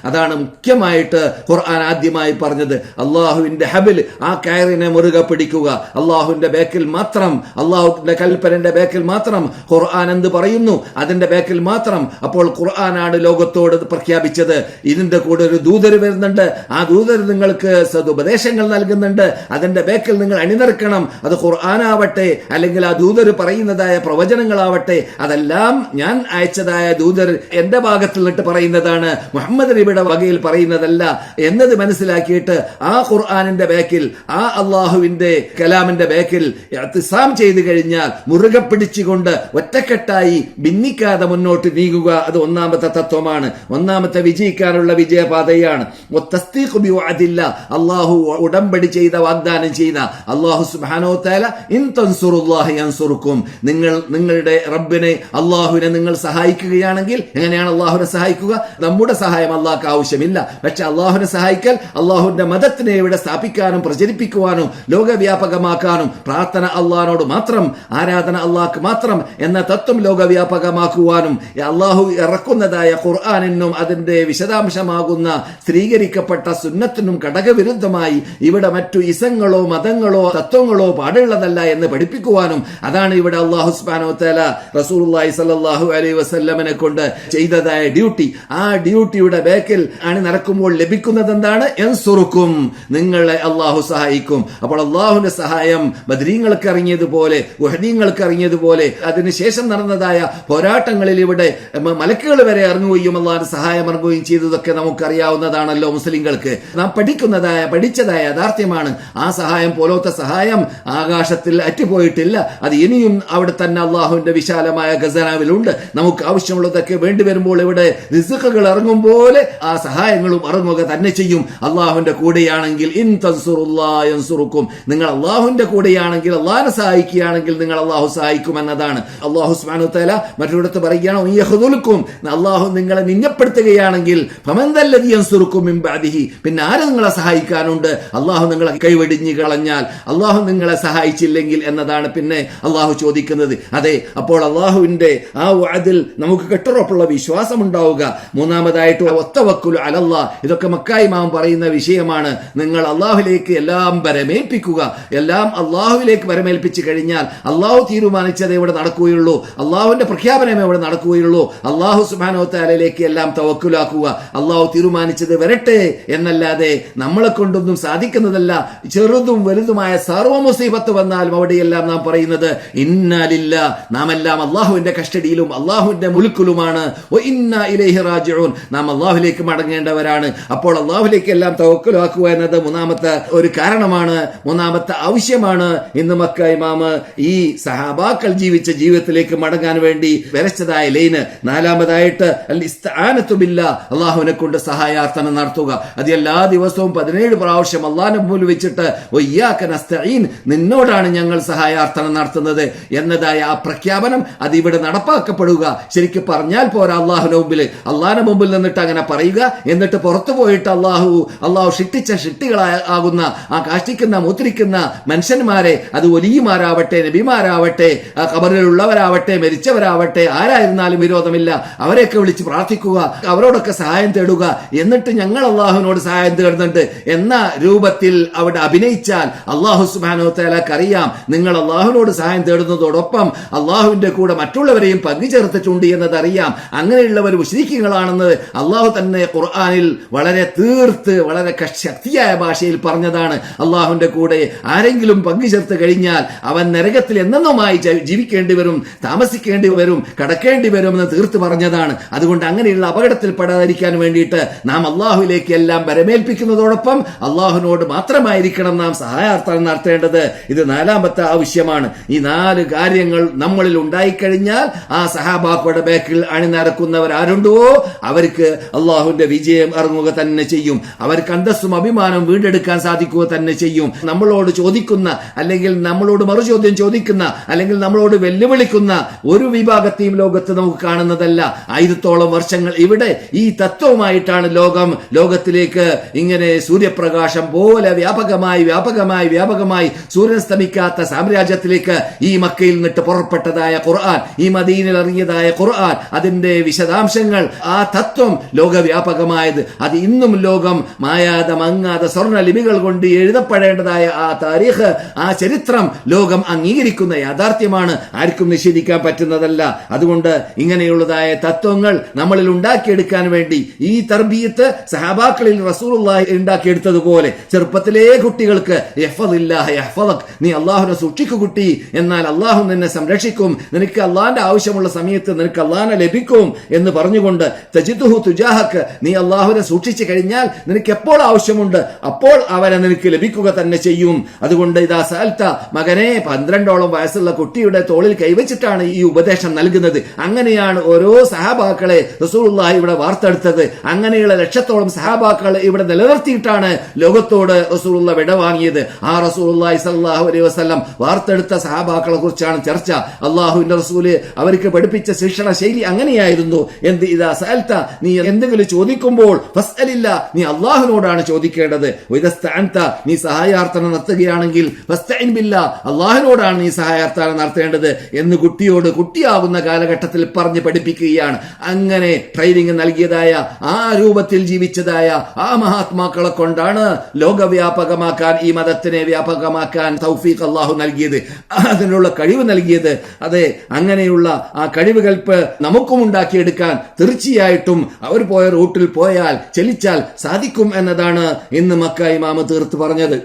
അതാണ് മുഖ്യമായിട്ട് ഖുർആൻ ആദ്യമായി പറഞ്ഞത്. അള്ളാഹുവിന്റെ ഹബിൽ, ആ കയറിനെ മുറുകെ പിടിക്കുക. അള്ളാഹുവിന്റെ ബാക്കിൽ മാത്രം, അള്ളാഹുവിന്റെ കൽപ്പനന്റെ ബാക്കിൽ മാത്രം. ഖുർആൻ എന്ത് പറയുന്നു അതിന്റെ ബാക്കിൽ മാത്രം. അപ്പോൾ ഖുർആനാണ് ലോകത്തോട് പ്രഖ്യാപിച്ചത്. ഇതിന്റെ കൂടെ ഒരു ദൂതർ വരുന്നുണ്ട്, ആ ദൂതർ നിങ്ങൾക്ക് സദുപദേശങ്ങൾ നൽകുന്നുണ്ട്, അതിന്റെ ബാക്കിൽ നിങ്ങൾ അണിനിരക്കണം. അത് ഖുർആനാവട്ടെ അല്ലെങ്കിൽ ആ ദൂതർ പറയുന്നതായ പ്രവചനങ്ങളാവട്ടെ, അതെല്ലാം ഞാൻ അയച്ചതായ ദൂതർ എന്റെ ഭാഗത്തിൽ നിന്നിട്ട് പറയുന്നതാണ്, മുഹമ്മദ് നബിയുടെ വകയിൽ പറയുന്നതല്ല എന്നത് മനസ്സിലാക്കിയിട്ട് ആ ഖുർആനിന്റെ ബാക്കിൽ, ആ അള്ളാഹുവിന്റെ കലാമിന്റെ ബാക്കിൽ ഇഅ്തിസാം ചെയ്തു കഴിഞ്ഞാൽ മുറുകെ പിടിച്ചുകൊണ്ട് ഒറ്റക്കെട്ടായി ഭിന്നിക്കാതെ മുന്നോട്ട് നീങ്ങുക. അത് ഒന്നാമത്തെ തത്വമാണ്, ഒന്നാമത്തെ വിജയിക്കാനുള്ള വിജയപാതയാണ്. അള്ളാഹു ഉടമ്പടി ചെയ്ത, വാഗ്ദാനം ചെയ്ത അള്ളാഹു സുബ്ഹാനഹു വ തആല ഇൻ തൻസുറുല്ലാഹ യൻസുറുക്കും, നിങ്ങൾ നിങ്ങളുടെ റബ്ബിനെ അള്ളാഹുവിനെ നിങ്ങൾ സഹായിക്കുകയാണെങ്കിൽ. എങ്ങനെയാണ് അള്ളാഹുവിനെ സഹായിക്കുക? നമ്മുടെ സഹായം അള്ളാഹ്ക്ക് ആവശ്യമില്ല. പക്ഷെ അള്ളാഹുവിനെ സഹായിക്കൽ, അള്ളാഹുവിന്റെ മതത്തിനെ ഇവിടെ സ്ഥാപിക്കാനും പ്രചരിപ്പിക്കുവാനും ലോകവ്യാപകമാക്കാനും, പ്രാർത്ഥന അള്ളാഹിനോട് മാത്രം, ആരാധന അള്ളാഹ്ക്ക് മാത്രം എന്ന തത്വം ലോകവ്യാപകമാക്കുവാനും, അള്ളാഹു ഇറക്കുന്നതായ ഖുർആനിനും അതിന്റെ വിശദാംശമാകുന്ന സ്ഥിരീകരിക്കപ്പെട്ട സുന്നത്തിനും ഘടകവിരുദ്ധമായി ഇവിടെ മറ്റു ഇസങ്ങളോ മതങ്ങളോ തത്വങ്ങളോ പാടുള്ളതല്ല എന്ന് പഠിപ്പിക്കുവാനും, അതാണ് ഇവിടെ അള്ളാഹു സുബ്ഹാനഹു വ തആല റസൂലുള്ളാഹി സ്വല്ലല്ലാഹു അലൈഹി വസല്ലമനെ കൊണ്ട് ചെയ്തതായ ഡ്യൂട്ടി. ആ ഡ്യൂട്ടിയുടെ ബാക്കിൽ ആണ് നടക്കുമ്പോൾ ലഭിക്കുന്നത് എന്താണ്? യൻസുറുക്കും, നിങ്ങളെ അള്ളാഹു സഹായിക്കും. അപ്പോൾ അള്ളാഹുവിന്റെ സഹായം ബദ്രീങ്ങൾക്ക് ഇറങ്ങിയതുപോലെ, ഉഹദീങ്ങൾക്ക് ഇറങ്ങിയതുപോലെ, അതിനുശേഷം നടന്നതായ പോരാട്ടങ്ങളിൽ ഇവിടെ മലക്കുകൾ വരെ ഇറങ്ങുകയും അള്ളാഹുവിന്റെ സഹായം ഇറങ്ങുകയും ചെയ്തതൊക്കെ നമുക്കറിയാവുന്നതാണല്ലോ. മുസ്ലിങ്ങൾക്ക് നാം പഠിച്ചതായ യാഥാർത്ഥ്യമാണ്. ആ സഹായം പോലത്തെ സഹായം ആകാശത്തിൽ അറ്റുപോയിട്ടില്ല. അത് ഇനിയും അവിടെ തന്നെ അള്ളാഹുവിന്റെ വിശാലമായ ഖസനാവിലുണ്ട്. നമുക്ക് ആവശ്യമുള്ളതൊക്കെ വേണ്ടി വരുമ്പോൾ ഇവിടെ റിസ്ഖുകൾ ഇറങ്ങും പോലെ ആ സഹായങ്ങളും ഇറങ്ങുക തന്നെ ചെയ്യും. അള്ളാഹുവിന്റെ കൂടെയാണെങ്കിൽ ഇൻ തൻസുറുല്ലാഹ യൻസുറുക്കും, നിങ്ങൾ അള്ളാഹുവിന്റെ കൂടെയാണെങ്കിൽ, അള്ളാഹിനെ സഹായിക്കുകയാണെങ്കിൽ നിങ്ങൾ അള്ളാഹു സഹായിക്കും എന്നതാണ്. അള്ളാഹു സുബ്ഹാനഹു വ തആല മറ്റൊരിടത്ത് പറയുകയാണ്, യഖ്ദുലുക്കും, അള്ളാഹു നിങ്ങളെ നിന്യപ്പെടുത്തുകയാണെങ്കിൽ ഫമൻദല്ലദി യൻസുറുക്കും മിൻ ബഅദിഹി, പിന്നെ ആര് നിങ്ങളെ സഹായിക്കാനുണ്ട്? അള്ളാഹു നിങ്ങളെ കൈവെടിഞ്ഞു കളഞ്ഞാൽ, അള്ളാഹു നിങ്ങളെ സഹായിച്ചില്ലെങ്കിൽ എന്നതാണ് പിന്നെ അള്ളാഹു ചോദിക്കുന്നത്. അതെ, അപ്പോൾ അള്ളാഹു അള്ളാഹുവിന്റെ ആ വഅദിൽ നമുക്ക് കെട്ടുറപ്പുള്ള വിശ്വാസം ഉണ്ടാവുക. മൂന്നാമതായിട്ട് വത്തവക്കുലു അലല്ലാഹ്, ഇതൊക്കെ മക്ക ഇമാം പറയുന്ന വിഷയമാണ്. നിങ്ങൾ അള്ളാഹുലേക്ക് എല്ലാം പരമേൽപ്പിക്കുക. എല്ലാം അള്ളാഹുവിലേക്ക് പരമേൽപ്പിച്ചു കഴിഞ്ഞാൽ അള്ളാഹു തീരുമാനിച്ചത് ഇവിടെ നടക്കുകയുള്ളൂ, അള്ളാഹുവിന്റെ പ്രഖ്യാപനമേ ഇവിടെ നടക്കുകയുള്ളൂ. അള്ളാഹു സുബ്ഹാനഹു വ തആലയിലേക്ക് എല്ലാം തവക്കുലാക്കുക. അള്ളാഹു തീരുമാനിച്ചത് വരട്ടെ എന്നല്ലാതെ നമ്മളെ കൊണ്ടൊന്നും സാധിക്കുന്നതല്ല. ചെറുതും വലുതുമായ സർവ്വ മുസീബത്ത് വന്നാലും അവിടെയെല്ലാം നാം പറയുന്നത് ഇന്നാ ലില്ലാഹ്, നാം എല്ലാം അള്ളാഹുവിന്റെ കസ്റ്റഡിയിലും അള്ളാഹുവിന്റെ മുൽക്കിലുമാണ്. ഇന്നാ ഇലൈഹി റാജിഊൻ, നാം അള്ളാഹുലേക്ക് മടങ്ങേണ്ടവരാണ്. അപ്പോൾ അള്ളാഹുലേക്ക് എല്ലാം തവക്കുലാക്കുക എന്നത് മൂന്നാമത്തെ ഒരു കാരണമാണ്, മൂന്നാമത്തെ ആവശ്യമാണ്. ഇന്ന് മക്ക ഇമാമ് ഈ സഹാബാക്കൾ ജീവിച്ച ജീവിതത്തിലേക്ക് മടങ്ങാൻ വേണ്ടി വരച്ചതായ ലൈന്. നാലാമതായിട്ട് അൽ ഇസ്തിആനത്തു ബില്ലാഹ്, അള്ളാഹുവിനെ കൊണ്ട് സഹായാർത്ഥന നടത്തുക. അത് എല്ലാ ദിവസവും 17 പ്രാവശ്യം അള്ളാഹുവിനെ മുമ്പിൽ വെച്ചിട്ട് വയ്യാക നസ്തഈൻ, നിന്നോടാണ് ഞങ്ങൾ സഹായാർത്ഥന നടത്തുന്നത് എന്നതായ ആ പ്രഖ്യാപനം അത് ഇവിടെ നടപ്പാക്കപ്പെടുക. ശരിക്കും പറഞ്ഞാൽ പോരാ, അള്ളാഹുവിന്റെ മുമ്പിൽ നിന്നിട്ട് അങ്ങനെ പറയുക, എന്നിട്ട് പുറത്തു പോയിട്ട് അള്ളാഹു ശിക്ഷിച്ച ശിക്ഷികളാകുന്ന ആ കാഷ്ടിക്കുന്ന മൂത്രിക്കുന്ന മനുഷ്യന്മാരെ, അത് വലിയമാരാവട്ടെ നബിമാരാവട്ടെ ഖബറിലുള്ളവരാവട്ടെ മരിച്ചവരാവട്ടെ ആരായിരുന്നാലും വിരോധമില്ല, അവരെയൊക്കെ വിളിച്ച് പ്രാർത്ഥിക്കുക, അവരോടൊക്കെ സഹായം തേടുക. എന്നിട്ട് ഞങ്ങൾ അള്ളാഹുവിനോട് സഹായം തേടുന്നുണ്ട് എന്ന രൂപത്തിൽ അവിടെ അഭിനയിച്ചാൽ അള്ളാഹു സുബ്ഹാനഹു വ തആലക്ക് അറിയാം നിങ്ങൾ അള്ളാഹുവിനോട് സഹായം തേടുന്നതോടൊപ്പം അള്ളാഹുവിന്റെ കൂടെ മറ്റുള്ളവരെയും പങ്കുചേർത്തിട്ടുണ്ട് എന്നതറിയാം. അങ്ങനെയുള്ളവർ മുശ്രിക്കുകളാണെന്ന് അള്ളാഹു തന്നെ ഖുർആനിൽ വളരെ വളരെ ശക്തിയായ ഭാഷയിൽ പറഞ്ഞതാണ്. അള്ളാഹുവിന്റെ കൂടെ ആരെങ്കിലും പങ്കുചേർത്ത് കഴിഞ്ഞാൽ അവൻ നരകത്തിൽ എന്നെന്നുമായി ജീവിക്കേണ്ടി വരും, താമസിക്കേണ്ടി വരും, കടക്കേണ്ടി വരും എന്ന് തീർത്ത് പറഞ്ഞതാണ്. അതുകൊണ്ട് അങ്ങനെയുള്ള അപകടത്തിൽ പെടാതിരിക്കാൻ വേണ്ടിയിട്ട് നാം അള്ളാഹുവിലേക്ക് എല്ലാം പരമേൽപ്പിക്കുന്നതോടൊപ്പം അള്ളാഹുവിനോട് മാത്രമായിരിക്കണം നാം സഹായാർത്ഥന നടത്തേണ്ടത്. ഇത് നാലാമത്തെ ആവശ്യമാണ്. ഈ 4 കാര്യങ്ങൾ നമ്മളിൽ ഉണ്ടായിക്കഴിഞ്ഞാൽ ആ സഹാബാക്കളുടെ ബാക്കിൽ അണിനിരക്കുന്നവർ ആരുണ്ടോ അവർക്ക് അള്ളാഹുവിന്റെ വിജയം ഇറങ്ങുക തന്നെ ചെയ്യും. അവർക്ക് അന്തസ്സും അഭിമാനം വീണ്ടെടുക്കാൻ സാധിക്കുക തന്നെ ചെയ്യും. നമ്മളോട് ചോദിക്കുന്ന അല്ലെങ്കിൽ നമ്മളോട് മറുചോദ്യം ചോദിക്കുന്ന അല്ലെങ്കിൽ നമ്മളോട് വെല്ലുവിളിക്കുന്ന ഒരു വിഭാഗത്തെയും ലോകത്ത് നമുക്ക് കാണുന്നതല്ല. 1000ഓളം വർഷങ്ങൾ ഇവിടെ ഈ തത്വമായിട്ടാണ് ലോകത്തിലേക്ക് ഇങ്ങനെ സൂര്യപ്രകാശം പോലെ വ്യാപകമായി സൂര്യൻ സ്തമിക്കാത്ത സാമ്രാജ്യത്തിലേക്ക് ഈ മക്കയിൽ നിന്നിട്ട് പുറപ്പെട്ടതായ ഖുർആൻ, ഈ മദീനയിൽ ഇറങ്ങിയതായ ഖുർആൻ, അതിന്റെ വിശദാംശങ്ങൾ, ആ തത്വം ലോകവ്യാപകമായത്, അത് ഇന്നും ലോകം മായാതെ മങ്ങാതെ സ്വർണ്ണ ലിപികൾ കൊണ്ട് എഴുതപ്പെടേണ്ടതായ ആ താരീഖ്, ആ ചരിത്രം ലോകം അംഗീകരിക്കുന്ന യാഥാർത്ഥ്യമാണ്. ആർക്കും നിഷേധിക്കാൻ പറ്റുന്നതല്ല. അതുകൊണ്ട് ഇങ്ങനെയുള്ളതായ തത്വങ്ങൾ നമ്മളിൽ ഉണ്ടാക്കിയെടുക്കാൻ വേണ്ടി ഈ തർബീയത്ത് സഹാബാക്കളിൽ റസൂലുള്ളാഹി ഉണ്ടാക്കിയെടുത്തതുപോലെ ചെറുപ്പത്തിലേ കുട്ടികൾക്ക് നീ അള്ളാഹുനെ സൂക്ഷിക്കു കുട്ടി, എന്നാൽ അള്ളാഹു നിന്നെ സംരക്ഷിക്കും, നിനക്ക് അള്ളാഹിന്റെ ആവശ്യമുള്ള സമയത്ത് നിനക്ക് അള്ളാഹിനെ ലഭിക്കും എന്ന് പറഞ്ഞുകൊണ്ട് തജിദുഹു തുജാഹക്ക്, നീ അള്ളാഹുനെ സൂക്ഷിച്ചു കഴിഞ്ഞാൽ നിനക്ക് എപ്പോൾ ആവശ്യമുണ്ട് അപ്പോൾ അവനെ നിനക്ക് ലഭിക്കുക തന്നെ ചെയ്യും. അതുകൊണ്ട് ഇതാ സഅൽത, മകനെ 12ഓളം വയസ്സുള്ള കുട്ടിയുടെ തോളിൽ കൈവച്ചിട്ടാണ് ഈ ഉപദേശം നൽകുന്നത്. അങ്ങനെയാണ് ഓരോ സഹാബാക്കളെ റസൂലുള്ളാഹി ഇവിടെ വാർത്തെടുത്തത്. അങ്ങനെയുള്ള 1,00,000ഓളം സഹാബാക്കളെ ഇവിടെ നിലനിർത്തിയിട്ടാണ് ലോകത്തോട് റസൂലുള്ള വിട വാങ്ങിയത്. ആ റസൂലുള്ളാഹി സ്വല്ലല്ലാഹു അലൈഹി വസല്ലം വാർത്തെടുത്ത സഹാബാക്കളെ കുറിച്ചാണ് ചർച്ച. അള്ളാഹുവിന്റെ റസൂല് അവർക്ക് പഠിപ്പിച്ച ശിക്ഷണ ശൈലി അങ്ങനെയായിരുന്നു. ഇദാ സഅൽത, നീ എന്തെങ്കിലും ചോദിക്കുമ്പോൾ ഫസ്അലില്ല, നീ അള്ളാഹുവിനോടാണ് ചോദിക്കേണ്ടത്. വഇദസ്തഅൻത, നീ സഹായാർത്ഥന നടത്തുകയാണെങ്കിൽ ഫസ്തഇൻ ബില്ലാ, അള്ളാഹുവിനോടാണ് നീ സഹായാർത്ഥന നടത്തേണ്ടത് എന്ന് കുട്ടിയാകുന്ന കാലഘട്ടത്തിൽ പറഞ്ഞ് പഠിപ്പിക്കുകയാണ്. അങ്ങനെ ട്രെയിനിങ് നൽകിയതായ ആ രൂപത്തിൽ ജീവിച്ചതായ ആ മഹാത്മാക്കളെ കൊണ്ടാണ് ലോകവ്യാപകമാക്കാൻ, ഈ മതത്തിനെ വ്യാപകമാക്കാൻ തൗഫീഖ് അള്ളാഹു നൽകിയത്, അതിനുള്ള കഴിവ് നൽകിയത്. അതെ, അങ്ങനെയുള്ള ആ കഴിവുകൾക്ക് നമുക്കും ഉണ്ടാക്കിയെടുക്കാൻ തീർച്ചയായിട്ടും അവർ പോയ റൂട്ടിൽ പോയാൽ ചലിച്ചാൽ സാധിക്കും എന്നതാണ് ഇന്ന് മക്ക ഇമാമ് തീർത്ത് പറഞ്ഞത്.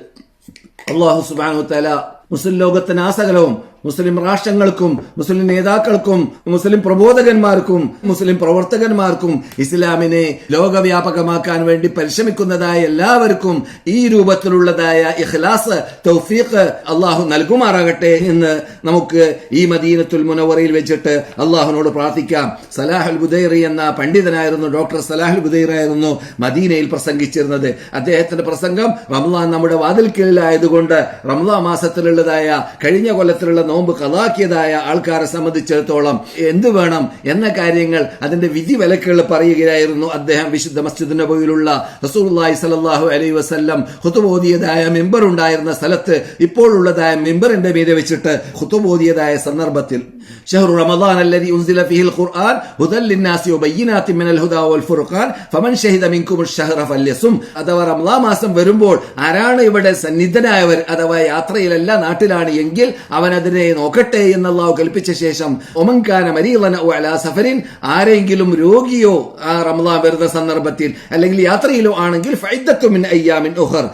അല്ലാഹു സുബ്ഹാനഹു വ തആല മുസ്ലിം ലോകത്തിന് ആസകലവും മുസ്ലിം രാഷ്ട്രങ്ങൾക്കും മുസ്ലിം നേതാക്കൾക്കും മുസ്ലിം പ്രബോധകന്മാർക്കും മുസ്ലിം പ്രവർത്തകന്മാർക്കും ഇസ്ലാമിനെ ലോകവ്യാപകമാക്കാൻ വേണ്ടി പരിശ്രമിക്കുന്നതായ എല്ലാവർക്കും ഈ രൂപത്തിലുള്ളതായ ഇഖ്ലാസ്, തൗഫീഖ് അള്ളാഹു നൽകുമാറാകട്ടെ എന്ന് നമുക്ക് ഈ മദീനത്തുൽ മുനവ്വറയിൽ വെച്ചിട്ട് അള്ളാഹുവിനോട് പ്രാർത്ഥിക്കാം. സലാഹുൽ ബുദൈറി എന്ന പണ്ഡിതനായിരുന്നു, ഡോക്ടർ സലാഹുൽ ബുദൈറി ആയിരുന്നു മദീനയിൽ പ്രസംഗിച്ചിരുന്നത്. അദ്ദേഹത്തിന്റെ പ്രസംഗം റമളാൻ നമ്മുടെ വാതിൽക്കലായതുകൊണ്ട് റമളാൻ മാസത്തിലുള്ളതായ കഴിഞ്ഞ കൊല്ലത്തിലുള്ള നോമ്പ് ഖളാക്കിയതായ ആൾക്കാരെ സംബന്ധിച്ചിടത്തോളം എന്ത് വേണം എന്ന കാര്യങ്ങൾ, അതിന്റെ വിധി വിലക്കുകൾ പറയുകയായിരുന്നു അദ്ദേഹം. വിശുദ്ധ മസ്ജിദ് നബവിയിലുള്ള റസൂലുള്ളാഹി സ്വല്ലല്ലാഹു അലൈഹി വസല്ലം ഖുതുബ ഓതിയതായ മിമ്പർ ഉണ്ടായിരുന്ന സ്ഥലത്ത് ഇപ്പോഴുള്ളതായ മിമ്പറിന്റെ മീതെ വെച്ചിട്ട് ഖുതുബ ഓതിയതായ സന്ദർഭത്തിൽ شهر رمضان الذي أنزل فيه القرآن هدى للناس وبينات من الهدى والفرقان فمن شهد منكم الشهر فليصم. അഥവാ റമളാൻ മാസം വരുമ്പോൾ ആരാണ് ഇവിടെ സന്നിധനായവർ, അഥവാ യാത്രയിലല്ല നാട്ടിലാണ് എങ്കിൽ അവൻ അതിനെ നോക്കട്ടെ എന്ന് അല്ലാഹു കൽപ്പിച്ച ശേഷം ഒമൻ കാന മരീളൻ ഔ അലാ സഫരിൻ, ആരെങ്കിലും രോഗിയോ ആ റമളാൻ വരുന്ന സന്ദർഭത്തിൽ അല്ലെങ്കിൽ യാത്രയിലോ ആണെങ്കിൽ ഫഇദ്ദത്തു മിൻ അയ്യാമിൻ ഉഖർ,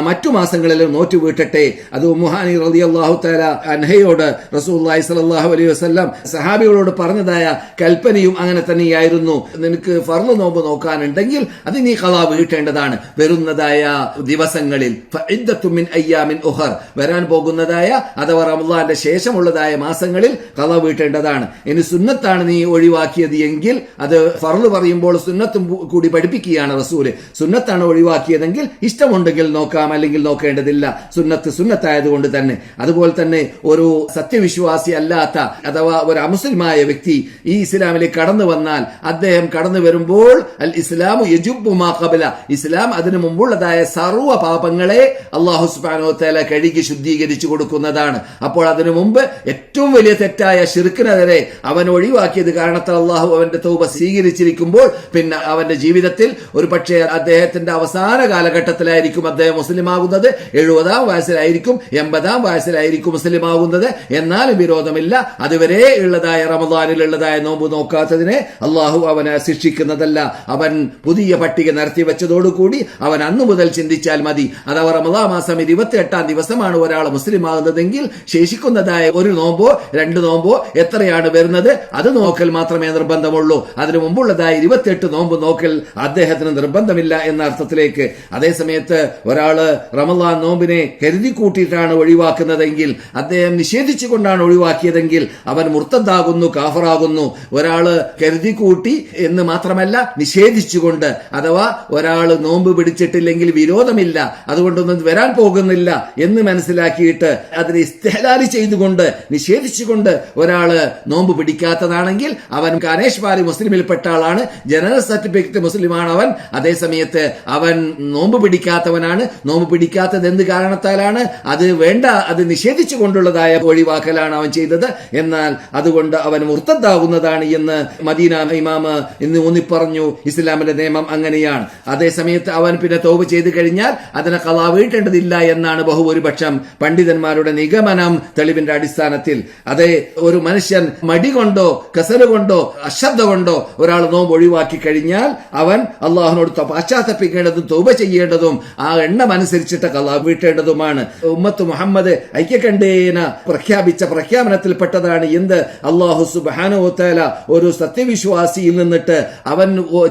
മറ്റു മാസങ്ങളിലും നോറ്റു വീട്ടട്ടെ. അത് ഉമ്മു ഹാനി റളിയല്ലാഹു തആല അൻഹയോട് റസൂലുള്ളാഹി സ്വല്ലല്ലാഹു അലൈഹി വസല്ലം സഹാബികളോട് പറഞ്ഞതായ കൽപ്പനയും അങ്ങനെ തന്നെയായിരുന്നു. നിനക്ക് ഫർള് നോമ്പ് നോക്കാനുണ്ടെങ്കിൽ അത് നീ ഖളാ വീട്ടേണ്ടതാണ് വരുന്നതായ ദിവസങ്ങളിൽ. ഫഇദ്ദത്തു മിൻ അയ്യാമിൻ ഉഖർ, വരാൻ പോകുന്നതായ അഥവാ റമളാന്റെ ശേഷമുള്ളതായ മാസങ്ങളിൽ ഖളാ വീട്ടേണ്ടതാണ്. ഇനി സുന്നത്താണ് നീ ഒഴിവാക്കിയത് എങ്കിൽ അത് ഫർള് പറയുമ്പോൾ സുന്നത്തും കൂടി പഠിപ്പിക്കുകയാണ് റസൂല്. സുന്നത്താണ് ഒഴിവാക്കിയതെങ്കിൽ ഇഷ്ടമുണ്ടെങ്കിൽ നോക്കാം, അല്ലെങ്കിൽ നോക്കേണ്ടതില്ല. സുന്നത്ത് സുന്നത്തായതുകൊണ്ട് തന്നെ. അതുപോലെ തന്നെ ഒരു സത്യവിശ്വാസി അല്ലാത്ത അഥവാ ഒരു അമുസ്ലിമായ വ്യക്തി ഈ ഇസ്ലാമിലേക്ക് കടന്നു വന്നാൽ അദ്ദേഹം കടന്നു വരുമ്പോൾ അൽ ഇസ്ലാമു യജുബ്ബു മാ ഖബല, ഇസ്ലാം അതിനു മുമ്പുള്ളതായ സർവ്വ പാപങ്ങളെ അല്ലാഹു സുബ്ഹാനഹു വ തആല കഴുകി ശുദ്ധീകരിച്ചു കൊടുക്കുന്നതാണ്. അപ്പോൾ അതിനു മുമ്പ് ഏറ്റവും വലിയ തെറ്റായ ശിർക്കിനെതിരെ അവൻ ഒഴിവാക്കിയത് കാരണത്താൽ അല്ലാഹു അവന്റെ തൗബ സ്വീകരിച്ചിരിക്കുമ്പോൾ പിന്നെ അവന്റെ ജീവിതത്തിൽ ഒരു പക്ഷേ അദ്ദേഹത്തിന്റെ അവസാന കാലഘട്ടത്തിലായിരിക്കും അദ്ദേഹം മുസ്ലിം ആകുന്നത്, 70-ാം വയസ്സിലായിരിക്കും, 80-ാം വയസ്സിലായിരിക്കും മുസ്ലിം ആകുന്നത്. എന്നാലും വിരോധമില്ല, അതുവരെ ഉള്ളതായ റമളാനിലുള്ളതായ നോമ്പ് നോക്കാത്തതിനെ അള്ളാഹു അവനെ ശിക്ഷിക്കുന്നതല്ല. അവൻ പുതിയ പട്ടിക നിരത്തി വെച്ചതോടുകൂടി അവൻ അന്നു മുതൽ ചിന്തിച്ചാൽ മതി. അഥവാ റമളാൻ മാസം 28-ാം ദിവസമാണ് ഒരാൾ മുസ്ലിം ആകുന്നതെങ്കിൽ ശേഷിക്കുന്നതായ ഒരു നോമ്പോ 2 നോമ്പോ എത്രയാണ് വരുന്നത് അത് നോക്കൽ മാത്രമേ നിർബന്ധമുള്ളൂ. അതിനു മുമ്പുള്ളതായ 28 നോമ്പ് നോക്കൽ അദ്ദേഹത്തിന് നിർബന്ധമില്ല എന്ന അർത്ഥത്തിലേക്ക്. അതേസമയത്ത് ഒരാള് റമളാൻ നോമ്പിനെ കരുതി കൂട്ടിയിട്ടാണ് ഒഴിവാക്കുന്നതെങ്കിൽ, അദ്ദേഹം നിഷേധിച്ചുകൊണ്ടാണ് ഒഴിവാക്കിയതെങ്കിൽ അവൻ മുർത്തദ്ദാകുന്നു, കാഫറാകുന്നു. ഒരാള് കരുതി കൂട്ടി എന്ന് മാത്രമല്ല നിഷേധിച്ചുകൊണ്ട്, അഥവാ ഒരാള് നോമ്പ് പിടിച്ചിട്ടില്ലെങ്കിൽ വിരോധമില്ല, അതുകൊണ്ടൊന്നും വരാൻ പോകുന്നില്ല എന്ന് മനസ്സിലാക്കിയിട്ട് അതിനെ ഇസ്തിഹ്ലാൽ ചെയ്തുകൊണ്ട് നിഷേധിച്ചുകൊണ്ട് ഒരാള് നോമ്പ് പിടിക്കാത്തതാണെങ്കിൽ അവൻ കാനേഷ്മാരി മുസ്ലിമിൽപ്പെട്ട ആളാണ്, ജനറൽ സർട്ടിഫിക്കറ്റ് മുസ്ലിമാണ് അവൻ. അതേസമയത്ത് അവൻ നോമ്പ് പിടിക്കാത്തവനാണ്. നോമ്പ് പിടിക്കാത്തത് എന്ത് കാരണത്താലാണ്? അത് വേണ്ട, അത് നിഷേധിച്ചു കൊണ്ടുള്ളതായ ഒഴിവാക്കലാണ് അവൻ ചെയ്തത്. എന്നാൽ അതുകൊണ്ട് അവൻ മുർത്തദ്ദാകുന്നതാണ് എന്ന് മദീന ഇമാമ് ഇന്ന് ഊന്നിപ്പറഞ്ഞു. ഇസ്ലാമിന്റെ നിയമം അങ്ങനെയാണ്. അതേസമയത്ത് അവൻ പിന്നെ തൗബ ചെയ്തു കഴിഞ്ഞാൽ അതിനെ ഖളാ വീട്ടേണ്ടതില്ല എന്നാണ് ബഹുഭൂരിപക്ഷം പണ്ഡിതന്മാരുടെ നിഗമനം തെളിവിന്റെ അടിസ്ഥാനത്തിൽ. അതേ, ഒരു മനുഷ്യൻ മടി കൊണ്ടോ കസല് കൊണ്ടോ അശ്രദ്ധ കൊണ്ടോ ഒരാൾ നോമ്പ് ഒഴിവാക്കി കഴിഞ്ഞാൽ അവൻ അള്ളാഹുനോട് പശ്ചാത്തപിക്കേണ്ടതും തൗബ ചെയ്യേണ്ടതും ആ എണ്ണം അനുസരിച്ചിട്ട് ഖളാ വീട്ടേണ്ടതുമാണ്. ഉമ്മത്ത് മുഹമ്മദ് ഐക്യകണ്ഠേന പ്രഖ്യാപിച്ച പ്രഖ്യാപനത്തിൽപ്പെട്ടതാണ് എന്ത്? അല്ലാഹു സുബ്ഹാനഹു വ തആല ഒരു സത്യവിശ്വാസിയിൽ നിന്നിട്ട് അവൻ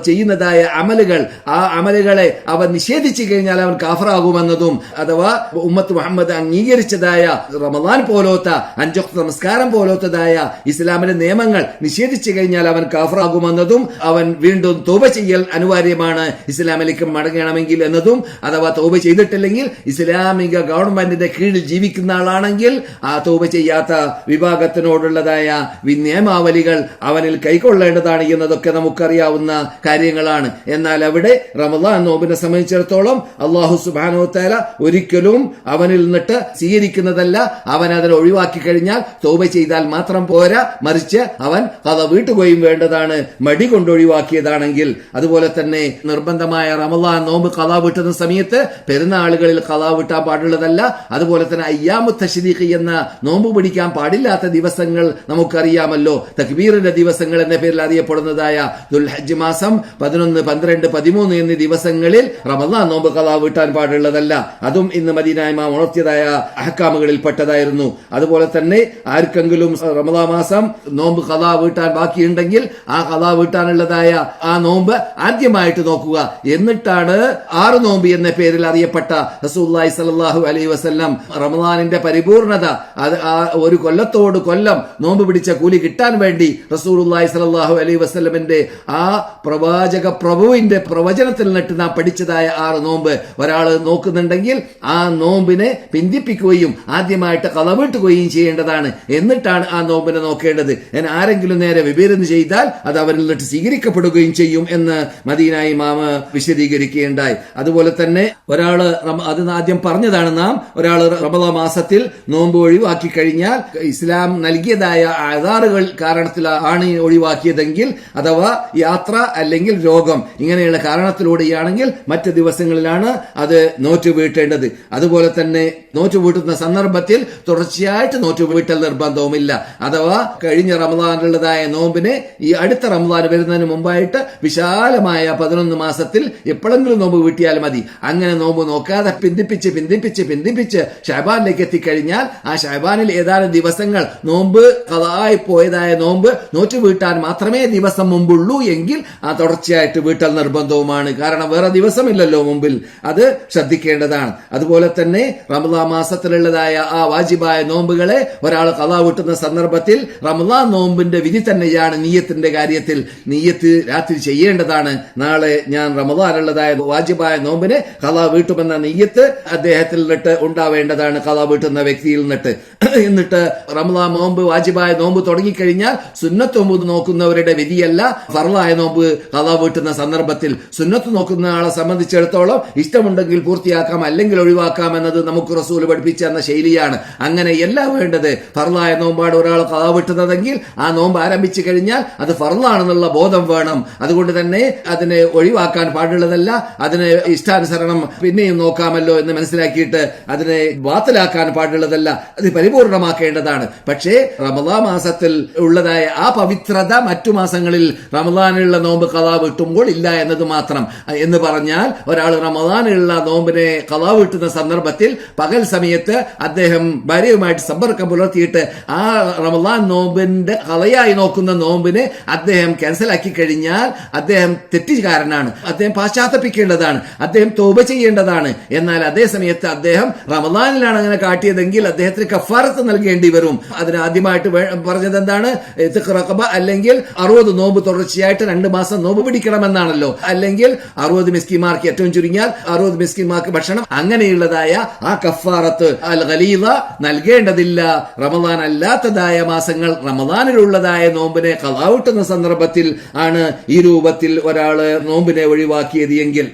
ചെയ്യുന്നതായ അമലുകൾ, ആ അമലുകളെ അവൻ നിഷേധിച്ചു കഴിഞ്ഞാൽ അവൻ കാഫറാകുമെന്നതും, അഥവാ ഉമ്മത്ത് മുഹമ്മദ് അംഗീകരിച്ചതായ റമളാൻ പോലത്തെ 5 വഖ്ത് നമസ്കാരം പോലത്തതായ ഇസ്ലാമിന്റെ നിയമങ്ങൾ നിഷേധിച്ചു കഴിഞ്ഞാൽ അവൻ കാഫറാകുമെന്നതും, അവൻ വീണ്ടും തൗബ ചെയ്യൽ അനിവാര്യമാണ് ഇസ്ലാമിലേക്ക് മടങ്ങണമെങ്കിൽ എന്നതും, അഥവാ തൗബ ചെയ്തിട്ടില്ലെങ്കിൽ ഇസ്ലാമിക ഗവൺമെന്റിന്റെ കീഴിൽ ജീവിക്കുന്ന ആളാണെങ്കിൽ ആ തൗബ ചെയ്യാത്ത വിഭാഗത്തിനോടുള്ളതായ നിയമാവലികൾ അവനിൽ കൈക്കൊള്ളേണ്ടതാണ് എന്നതൊക്കെ നമുക്കറിയാവുന്ന കാര്യങ്ങളാണ്. എന്നാൽ അവിടെ റമളാൻ നോമ്പിനെ സംബന്ധിച്ചിടത്തോളം അല്ലാഹു സുബ്ഹാനഹു വ തആല ഒരിക്കലും അവനിൽ നിന്നിട്ട് സ്വീകരിക്കുന്നതല്ല. അവൻ അതിനെ ഒഴിവാക്കി കഴിഞ്ഞാൽ തൗബ ചെയ്താൽ മാത്രം പോരാ, മറിച്ച് അവൻ ഖളാ വീട്ടുകയും വേണ്ടതാണ്, മടി കൊണ്ട് ഒഴിവാക്കിയതാണെങ്കിൽ. അതുപോലെ തന്നെ നിർബന്ധമായ റമളാൻ നോമ്പ് ഖളാ വീട്ടുന്ന സമയത്ത് പെരുന്നാളുകളിൽ ഖളാ വീട്ടാൻ പാടുള്ളതല്ല. അതുപോലെ തന്നെ അയ്യാമു തശ്രീഖ് എന്ന നോമ്പ് പിടിക്കാൻ പാടില്ലാത്ത ദിവസങ്ങൾ നമുക്കറിയാമല്ലോ. തക്ബീറിന്റെ ദിവസങ്ങൾ എന്ന പേരിൽ അറിയപ്പെടുന്നതായ ദുൽഹജ്ജ് മാസം 11, 12, 13 എന്നീ ദിവസങ്ങളിൽ റമളാൻ നോമ്പ് ഖളാ വീട്ടാൻ പാടുള്ളതല്ല. അതും ഇന്ന് മദീന ഇമാം ഉണർത്തിയതായ അഹ്കാമുകളിൽ പെട്ടതായിരുന്നു. അതുപോലെ തന്നെ ആർക്കെങ്കിലും റമളാൻ മാസം നോമ്പ് ഖളാ വീട്ടാൻ ബാക്കിയുണ്ടെങ്കിൽ ആ ഖളാ വീട്ടാനുള്ളതായ ആ നോമ്പ് ആദ്യമായിട്ട് നോക്കുക. എന്നിട്ടാണ് 6 നോമ്പ് എന്ന പേരിൽ അറിയപ്പെട്ട റസൂലുള്ളാഹി സ്വല്ലല്ലാഹു അലൈഹി വസല്ലം റമളാനിന്റെ പരിപൂർണത, അത് ആ ഒരു കൊല്ലത്തോട് കൊല്ലം നോമ്പ് പിടിച്ച കൂലി കിട്ടാൻ വേണ്ടി റസൂലുള്ളാഹി സ്വല്ലല്ലാഹു അലൈഹി വസല്ലമിന്റെ ആ പ്രവാചക പ്രഭുവിന്റെ പ്രവചനത്തിൽ നിന്നിട്ട് നാം പഠിച്ചതായ 6 നോമ്പ് ഒരാൾ നോക്കുന്നുണ്ടെങ്കിൽ ആ നോമ്പിനെ പിന്തിപ്പിക്കുകയും ആദ്യമായിട്ട് ഖളാ വീട്ടുകയും ചെയ്യേണ്ടതാണ്. എന്നിട്ടാണ് ആ നോമ്പിനെ നോക്കേണ്ടത്. ആരെങ്കിലും നേരെ വിപരീതം ചെയ്താൽ അത് അവരിൽ നിന്നിട്ട് സ്വീകരിക്കപ്പെടുകയും ചെയ്യും എന്ന് മദീന ഇമാമ് വിശദീകരിക്കുകയുണ്ടായി. അതുപോലെ തന്നെ ഒരാള് അത് ആദ്യം പറഞ്ഞതാണ് നാം, ഒരാൾ റമളാൻ മാസത്തിൽ നോമ്പ് ഒഴിവാക്കി കഴിഞ്ഞാൽ ഇസ്ലാം നൽകിയ ചെറിയതായ ആധാറുകൾ കാരണത്തിലാണ് ഒഴിവാക്കിയതെങ്കിൽ, അഥവാ യാത്ര അല്ലെങ്കിൽ രോഗം ഇങ്ങനെയുള്ള കാരണത്തിലൂടെയാണെങ്കിൽ മറ്റ് ദിവസങ്ങളിലാണ് അത് നോറ്റ് വീട്ടേണ്ടത്. അതുപോലെ തന്നെ നോറ്റ് വീട്ടുന്ന സന്ദർഭത്തിൽ തുടർച്ചയായിട്ട് നോറ്റ് വീട്ടൽ നിർബന്ധവുമില്ല. അഥവാ കഴിഞ്ഞ റമദാനിലുള്ളതായ നോമ്പിനെ ഈ അടുത്ത റമദാൻ വരുന്നതിന് മുമ്പായിട്ട് വിശാലമായ 11 മാസത്തിൽ എപ്പോഴെങ്കിലും നോമ്പ് വീട്ടിയാൽ മതി. അങ്ങനെ നോമ്പ് നോക്കാതെ പിന്തിപ്പിച്ച് ഷഅബാനിലേക്ക് എത്തിക്കഴിഞ്ഞാൽ ആ ഷഅബാനിൽ ഏതാനും ദിവസങ്ങൾ നോമ്പ് ഖളായി പോയതായ നോമ്പ് നോറ്റ് വീട്ടാൻ മാത്രമേ ദിവസം മുമ്പുള്ളൂ എങ്കിൽ ആ തുടർച്ചയായിട്ട് വീട്ടൽ നിർബന്ധവുമാണ്. കാരണം വേറെ ദിവസമില്ലല്ലോ മുമ്പിൽ. അത് ശ്രദ്ധിക്കേണ്ടതാണ്. അതുപോലെ തന്നെ റമദാൻ മാസത്തിലുള്ളതായ ആ വാജിബായ നോമ്പുകളെ ഒരാൾ ഖളാ വീട്ടുന്ന സന്ദർഭത്തിൽ റമദാൻ നോമ്പിന്റെ വിധി തന്നെയാണ് നിയ്യത്തിന്റെ കാര്യത്തിൽ. നിയ്യത്ത് രാത്രി ചെയ്യേണ്ടതാണ്. നാളെ ഞാൻ റമദാനുള്ളതായ വാജിബായ നോമ്പിനെ ഖളാ വീട്ടുമെന്ന നിയ്യത്ത് അദ്ദേഹത്തിൽ നിന്നിട്ട് ഉണ്ടാവേണ്ടതാണ്, ഖളാ വീട്ടുന്ന വ്യക്തിയിൽ നിന്നിട്ട്. എന്നിട്ട് റമദാൻ നോമ്പ് വാജിബായ നോമ്പ് തുടങ്ങിക്കഴിഞ്ഞാൽ സുന്നത്ത് നോമ്പ് നോക്കുന്നവരുടെ വിധിയല്ല ഫർളായ നോമ്പ് ഖളാ വീട്ടുന്ന സന്ദർഭത്തിൽ. സുന്നത്ത് നോക്കുന്ന ആളെ സംബന്ധിച്ചിടത്തോളം ഇഷ്ടമുണ്ടെങ്കിൽ പൂർത്തിയാക്കാം, അല്ലെങ്കിൽ ഒഴിവാക്കാം എന്നത് നമുക്ക് റസൂൽ പഠിപ്പിച്ച എന്ന ശൈലിയാണ്. അങ്ങനെയല്ല വേണ്ടത്. ഫർളായ നോമ്പാണ് ഒരാൾ ഖളാ വീട്ടുന്നതെങ്കിൽ ആ നോമ്പ് ആരംഭിച്ചു കഴിഞ്ഞാൽ അത് ഫർളാണെന്നുള്ള ബോധം വേണം. അതുകൊണ്ട് തന്നെ അതിനെ ഒഴിവാക്കാൻ പാടുള്ളതല്ല. അതിനെ ഇഷ്ടാനുസരണം പിന്നെയും നോക്കാമല്ലോ എന്ന് മനസ്സിലാക്കിയിട്ട് അതിനെ ബാത്തിലാക്കാൻ പാടുള്ളതല്ല. അത് പരിപൂർണമാക്കേണ്ടതാണ്. പക്ഷേ റമദാൻ മാസത്തിൽ ഉള്ളതായ ആ പവിത്രത മറ്റു മാസങ്ങളിൽ റമദാനിലുള്ള നോമ്പ് ഖളാ വീട്ടുമ്പോൾ ഇല്ല എന്നത് മാത്രം. എന്ന് പറഞ്ഞാൽ ഒരാൾ റമദാനിലുള്ള നോമ്പിനെ ഖളാ വീട്ടുന്ന സന്ദർഭത്തിൽ പകൽ സമയത്ത് അദ്ദേഹം ഭാര്യയുമായിട്ട് സമ്പർക്കം പുലർത്തിയിട്ട് ആ റമദാൻ നോമ്പിന്റെ ഖളയായി നോക്കുന്ന നോമ്പിനെ അദ്ദേഹം ക്യാൻസലാക്കി കഴിഞ്ഞാൽ അദ്ദേഹം തെറ്റുകാരനാണ്. അദ്ദേഹം പാശ്ചാത്തപിക്കേണ്ടതാണ്. അദ്ദേഹം തൗബ ചെയ്യേണ്ടതാണ്. എന്നാൽ അതേ സമയത്ത് അദ്ദേഹം റമദാനിലാണ് അങ്ങനെ കാട്ടിയതെങ്കിൽ അദ്ദേഹത്തിന് കഫാറത്ത് നൽകേണ്ടി വരും. അതിന് ആദ്യമായിട്ട് പറഞ്ഞത് എന്താണ്? റഖബ അല്ലെങ്കിൽ 60 നോമ്പ് തുടർച്ചയായിട്ട് 2 മാസം നോമ്പ് പിടിക്കണമെന്നാണല്ലോ. അല്ലെങ്കിൽ 60 മിസ്കിന്മാർക്ക്, ഏറ്റവും ചുരുങ്ങിയാൽ 60 മിസ്കിന്മാർക്ക് ഭക്ഷണം, അങ്ങനെയുള്ളതായ ആ കഫാറത്ത് അൽ ഖലീദ നൽകേണ്ടതില്ല. റമദാൻ അല്ലാത്തതായ മാസങ്ങൾ റമദാനിലുള്ളതായ നോമ്പിനെ ഖളാ വീട്ടുന്ന സന്ദർഭത്തിൽ ആണ് ഈ രൂപത്തിൽ ഒരാള് നോമ്പിനെ ഒഴിവാക്കിയത് എങ്കിൽ.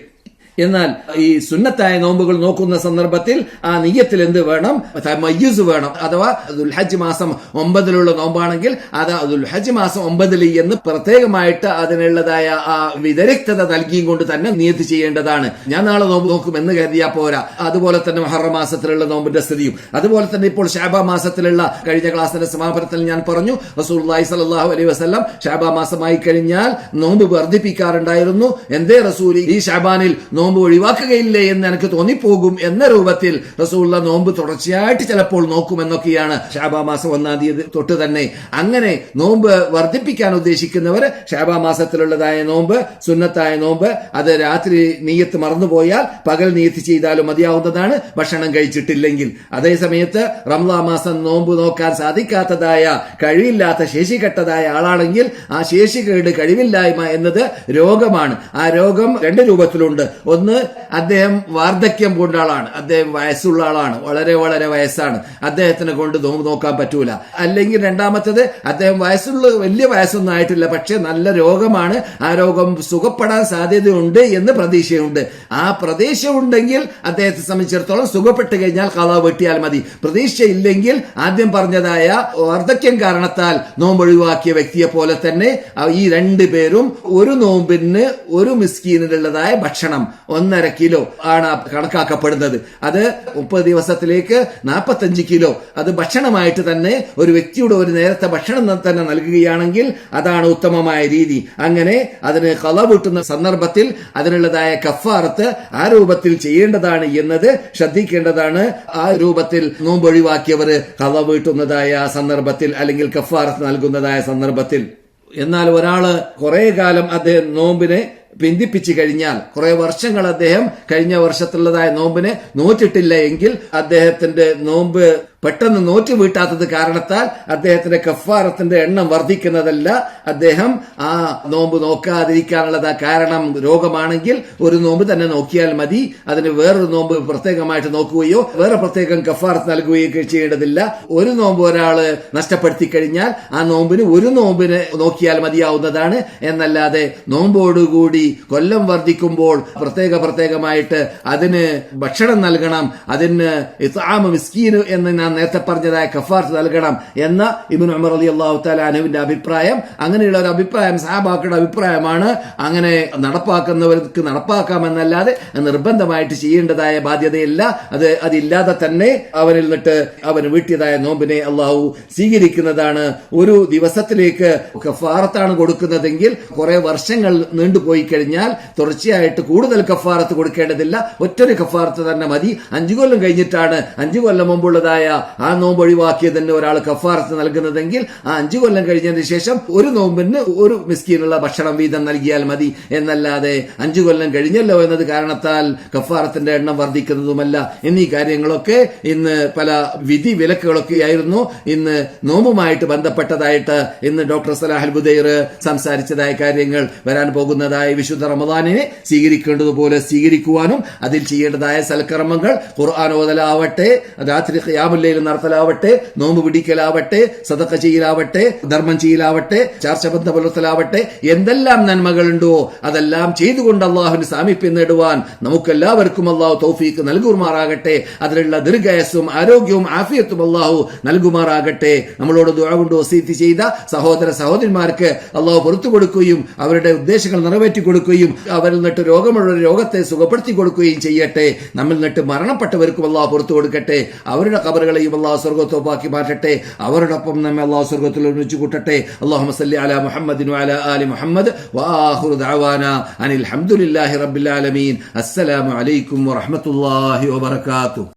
എന്നാൽ ഈ സുന്നത്തായ നോമ്പുകൾ നോക്കുന്ന സന്ദർഭത്തിൽ ആ നിയ്യത്തിൽ എന്ത് വേണം? തമയ്യുസ് വേണം. അഥവാ ദുൽഹജ്ജ് മാസം 9 നോമ്പാണെങ്കിൽ അത് ദുൽഹജ്ജ് മാസം 9 എന്ന് പ്രത്യേകമായിട്ട് അതിനുള്ളതായ ആ വിദഗ്ധത നൽകിയും കൊണ്ട് തന്നെ നിയ്യത്ത് ചെയ്യേണ്ടതാണ്. ഞാൻ നാളെ നോമ്പ് നോക്കും എന്ന് കരുതിയാ പോരാ. അതുപോലെ തന്നെ മുഹറം മാസത്തിലുള്ള നോമ്പിന്റെ സ്ഥിതിയും, അതുപോലെ തന്നെ ഇപ്പോൾ ശഅബാൻ മാസത്തിലുള്ള, കഴിഞ്ഞ ക്ലാസ്സിന്റെ സമാപനത്തിൽ ഞാൻ പറഞ്ഞു, റസൂലുള്ളാഹി സ്വല്ലല്ലാഹു അലൈഹി വസല്ലം ശഅബാൻ മാസമായി കഴിഞ്ഞാൽ നോമ്പ് വർദ്ധിപ്പിക്കാറുണ്ടായിരുന്നു. എന്തേ റസൂൽ ഈ ശഅബാനിൽ നോമ്പ് ഒഴിവാക്കുകയില്ലേ എന്ന് എനിക്ക് തോന്നിപ്പോകും എന്ന രൂപത്തിൽ റസൂലുള്ള നോമ്പ് തുടർച്ചയായിട്ട് ചിലപ്പോൾ നോക്കുമെന്നൊക്കെയാണ് ശഅബാൻ മാസം 1-ാം തീയതി തൊട്ട് തന്നെ. അങ്ങനെ നോമ്പ് വർദ്ധിപ്പിക്കാൻ ഉദ്ദേശിക്കുന്നവർ ശഅബാൻ മാസത്തിലുള്ളതായ നോമ്പ്, സുന്നത്തായ നോമ്പ്, അത് രാത്രി നിയ്യത്ത് മറന്നുപോയാൽ പകൽ നിയ്യത്ത് ചെയ്താലും മതിയാവുന്നതാണ്, ഭക്ഷണം കഴിച്ചിട്ടില്ലെങ്കിൽ. അതേ സമയത്ത് റമദാൻ മാസം നോമ്പ് നോക്കാൻ സാധിക്കാത്തതായ, കഴിവില്ലാത്ത, ശേഷികെട്ടതായ ആളാണെങ്കിൽ ആ ശേഷികേട്, കഴിവില്ലായ്മ എന്നത് രോഗമാണ്. ആ രോഗം 2 രൂപത്തിലുണ്ട്. ഒന്ന്, അദ്ദേഹം വാർദ്ധക്യം കൊണ്ട ആളാണ്, അദ്ദേഹം വയസ്സുള്ള ആളാണ്, വളരെ വളരെ വയസ്സാണ്, അദ്ദേഹത്തിനെ കൊണ്ട് നോമ്പ് നോക്കാൻ പറ്റൂല. അല്ലെങ്കിൽ രണ്ടാമത്തത്, അദ്ദേഹം വലിയ വയസ്സൊന്നും ആയിട്ടില്ല, പക്ഷെ നല്ല രോഗമാണ്, ആ രോഗം സുഖപ്പെടാൻ സാധ്യതയുണ്ട് എന്ന് പ്രതീക്ഷയുണ്ട്. ആ പ്രതീക്ഷ ഉണ്ടെങ്കിൽ അദ്ദേഹത്തെ സംബന്ധിച്ചിടത്തോളം സുഖപ്പെട്ട് കഴിഞ്ഞാൽ ഖളാ വീട്ടിയാൽ മതി. പ്രതീക്ഷയില്ലെങ്കിൽ ആദ്യം പറഞ്ഞതായ വാർദ്ധക്യം കാരണത്താൽ നോമ്പ് ഒഴിവാക്കിയ വ്യക്തിയെ പോലെ തന്നെ ഈ 2 പേരും ഒരു നോമ്പിന് ഒരു മിസ്കീനിലുള്ളതായ ഭക്ഷണം 1.5 കിലോ ആണ് കണക്കാക്കപ്പെടുന്നത്. അത് 30 ദിവസത്തിലേക്ക് 45 കിലോ അത് ഭക്ഷണമായിട്ട് തന്നെ ഒരു വ്യക്തിയുടെ ഒരു നേരത്തെ ഭക്ഷണം തന്നെ നൽകുകയാണെങ്കിൽ അതാണ് ഉത്തമമായ രീതി. അങ്ങനെ അതിന് ഖളാ വീട്ടുന്ന സന്ദർഭത്തിൽ അതിനുള്ളതായ കഫാറത്ത് ആ രൂപത്തിൽ ചെയ്യേണ്ടതാണ് എന്നത് ശ്രദ്ധിക്കേണ്ടതാണ്. ആ രൂപത്തിൽ നോമ്പ് ഒഴിവാക്കിയവർ ഖളാ വീട്ടുന്നതായ സന്ദർഭത്തിൽ അല്ലെങ്കിൽ കഫാറത്ത് നൽകുന്നതായ സന്ദർഭത്തിൽ. എന്നാൽ ഒരാള് കുറെ കാലം അദ്ദേഹം നോമ്പിനെ പിന്തിപ്പിച്ചു കഴിഞ്ഞാൽ, കുറെ വർഷങ്ങൾ അദ്ദേഹം കഴിഞ്ഞ വർഷത്തുള്ളതായ നോമ്പിനെ നോറ്റിട്ടില്ല എങ്കിൽ അദ്ദേഹത്തിന്റെ നോമ്പ് പെട്ടെന്ന് നോറ്റ് വീട്ടാത്തത് കാരണത്താൽ അദ്ദേഹത്തിന്റെ കഫാറത്തിന്റെ എണ്ണം വർദ്ധിക്കുന്നതല്ല. അദ്ദേഹം ആ നോമ്പ് നോക്കാതിരിക്കാനുള്ളത് കാരണം രോഗമാണെങ്കിൽ ഒരു നോമ്പ് തന്നെ നോക്കിയാൽ മതി. അതിന് വേറൊരു നോമ്പ് പ്രത്യേകമായിട്ട് നോക്കുകയോ വേറെ പ്രത്യേകം കഫാറത്ത് നൽകുകയോ ചെയ്യേണ്ടതില്ല. ഒരു നോമ്പ് ഒരാള് നഷ്ടപ്പെടുത്തി കഴിഞ്ഞാൽ ആ നോമ്പിന് ഒരു നോമ്പിന് നോക്കിയാൽ മതിയാവുന്നതാണ്. എന്നല്ലാതെ നോമ്പോടുകൂടി കൊല്ലം വർദ്ധിക്കുമ്പോൾ പ്രത്യേകമായിട്ട് അതിന് ഭക്ഷണം നൽകണം, അതിന് ഇത്ആമു മിസ്കീൻ എന്ന് നാം നേരത്തെ പറഞ്ഞതായ കഫാറത്ത് നൽകണം എന്ന ഇബ്നു ഉമർ റളിയല്ലാഹു തആല അൻഹുവിന്റെ അഭിപ്രായം. അങ്ങനെയുള്ള ഒരു അഭിപ്രായം സഹാബാക്കളുടെ അഭിപ്രായമാണ്. അങ്ങനെ നടപ്പാക്കുന്നവർക്ക് നടപ്പാക്കാമെന്നല്ലാതെ നിർബന്ധമായിട്ട് ചെയ്യേണ്ടതായ ബാധ്യതയില്ല. അതില്ലാതെ തന്നെ അവനിൽ നിന്നിട്ട് അവന് വീട്ടിയതായ നോമ്പിനെ അള്ളാഹു സ്വീകരിക്കുന്നതാണ്. ഒരു ദിവസത്തിലേക്ക് കഫാറത്താണ് കൊടുക്കുന്നതെങ്കിൽ കുറെ വർഷങ്ങൾ നീണ്ടുപോയി കഴിഞ്ഞാൽ തുടർച്ചയായിട്ട് കൂടുതൽ കഫാറത്ത് കൊടുക്കേണ്ടതില്ല. ഒറ്റൊരു കഫാറത്ത് തന്നെ മതി. 5 കൊല്ലം കഴിഞ്ഞിട്ടാണ് 5 കൊല്ലം മുമ്പുള്ളതായ ആ നോമ്പ് ഒഴിവാക്കിയതിന് ഒരാൾ കഫാറത്ത് നൽകുന്നതെങ്കിൽ ആ 5 കൊല്ലം കഴിഞ്ഞതിന് ശേഷം ഒരു നോമ്പിന് ഒരു മിസ്കീനുള്ള ഭക്ഷണം വീതം നൽകിയാൽ മതി എന്നല്ലാതെ 5 കൊല്ലം കഴിഞ്ഞല്ലോ എന്നത് കാരണത്താൽ കഫാറത്തിന്റെ എണ്ണം വർദ്ധിക്കുന്നതുമല്ല. എന്നീ കാര്യങ്ങളൊക്കെ ഇന്ന് പല വിധി വിലക്കുകളൊക്കെ ആയിരുന്നു ഇന്ന് നോമ്പുമായിട്ട് ബന്ധപ്പെട്ടതായിട്ട് ഇന്ന് ഡോക്ടർ സലാഹ് അൽ ബുദൈർ സംസാരിച്ചതായ കാര്യങ്ങൾ. വരാൻ പോകുന്നതായ വിശുദ്ധ റമദാനിനെ സ്വീകരിക്കേണ്ടതുപോലെ സ്വീകരിക്കുവാനും അതിൽ ചെയ്യേണ്ടതായ സൽക്കർമ്മങ്ങൾ ഖുർആൻ ഓതലാവട്ടെ, രാത്രി ഖിയാമുൽ ലൈൽ നടത്തലാവട്ടെ, നോമ്പ് പിടിക്കലാവട്ടെ, സദഖ ചെയ്യലാവട്ടെ, ധർമ്മം ചെയ്യലാവട്ടെ, ചാർച്ചബന്ധ പുലർത്തലാവട്ടെ, എന്തെല്ലാം നന്മകളുണ്ടോ അതെല്ലാം ചെയ്തുകൊണ്ട് അള്ളാഹുവിന്റെ സാമീപ്യം നേടുവാൻ നമുക്കെല്ലാവർക്കും അള്ളാഹു തൗഫീഖ് നൽകുമാറാകട്ടെ. അതിലുള്ള ദീർഘായുസ്സും ആരോഗ്യവും ആഫിയത്തും അള്ളാഹു നൽകുമാറാകട്ടെ. നമ്മളോട് ദുആ കൊണ്ട് വസീയത്ത് ചെയ്ത സഹോദര സഹോദരിമാർക്ക് അള്ളാഹു പുറത്തു കൊടുക്കുകയും അവരുടെ ഉദ്ദേശങ്ങൾ നിറവേറ്റി കൊടുക്കുകയും അവരിൽ നിന്നിട്ട് രോഗമുള്ള രോഗത്തെ സുഖപ്പെടുത്തി കൊടുക്കുകയും ചെയ്യട്ടെ. നമ്മിൽ നിന്നിട്ട് മരണപ്പെട്ടവർക്കും അള്ളാഹു പുറത്തു കൊടുക്കട്ടെ. അവരുടെ ഖബറുകളെയും അള്ളാഹു സ്വർഗ്ഗത്തോപ്പാക്കി മാറ്റട്ടെ. അവരോടൊപ്പം നമ്മെ അള്ളാഹു സ്വർഗ്ഗത്തിൽ ഒരുമിച്ച് കൂട്ടട്ടെ. അല്ലാഹുമ്മ സല്ലി അലാ മുഹമ്മദിൻ വഅലാ ആലി മുഹമ്മദ് വആഖിറു ദഅവാനാ അനിൽ ഹംദുലില്ലാഹി റബ്ബിൽ ആലമീൻ. അസ്സലാമു അലൈക്കും വറഹ്മത്തുള്ളാഹി വബറകാതുഹു.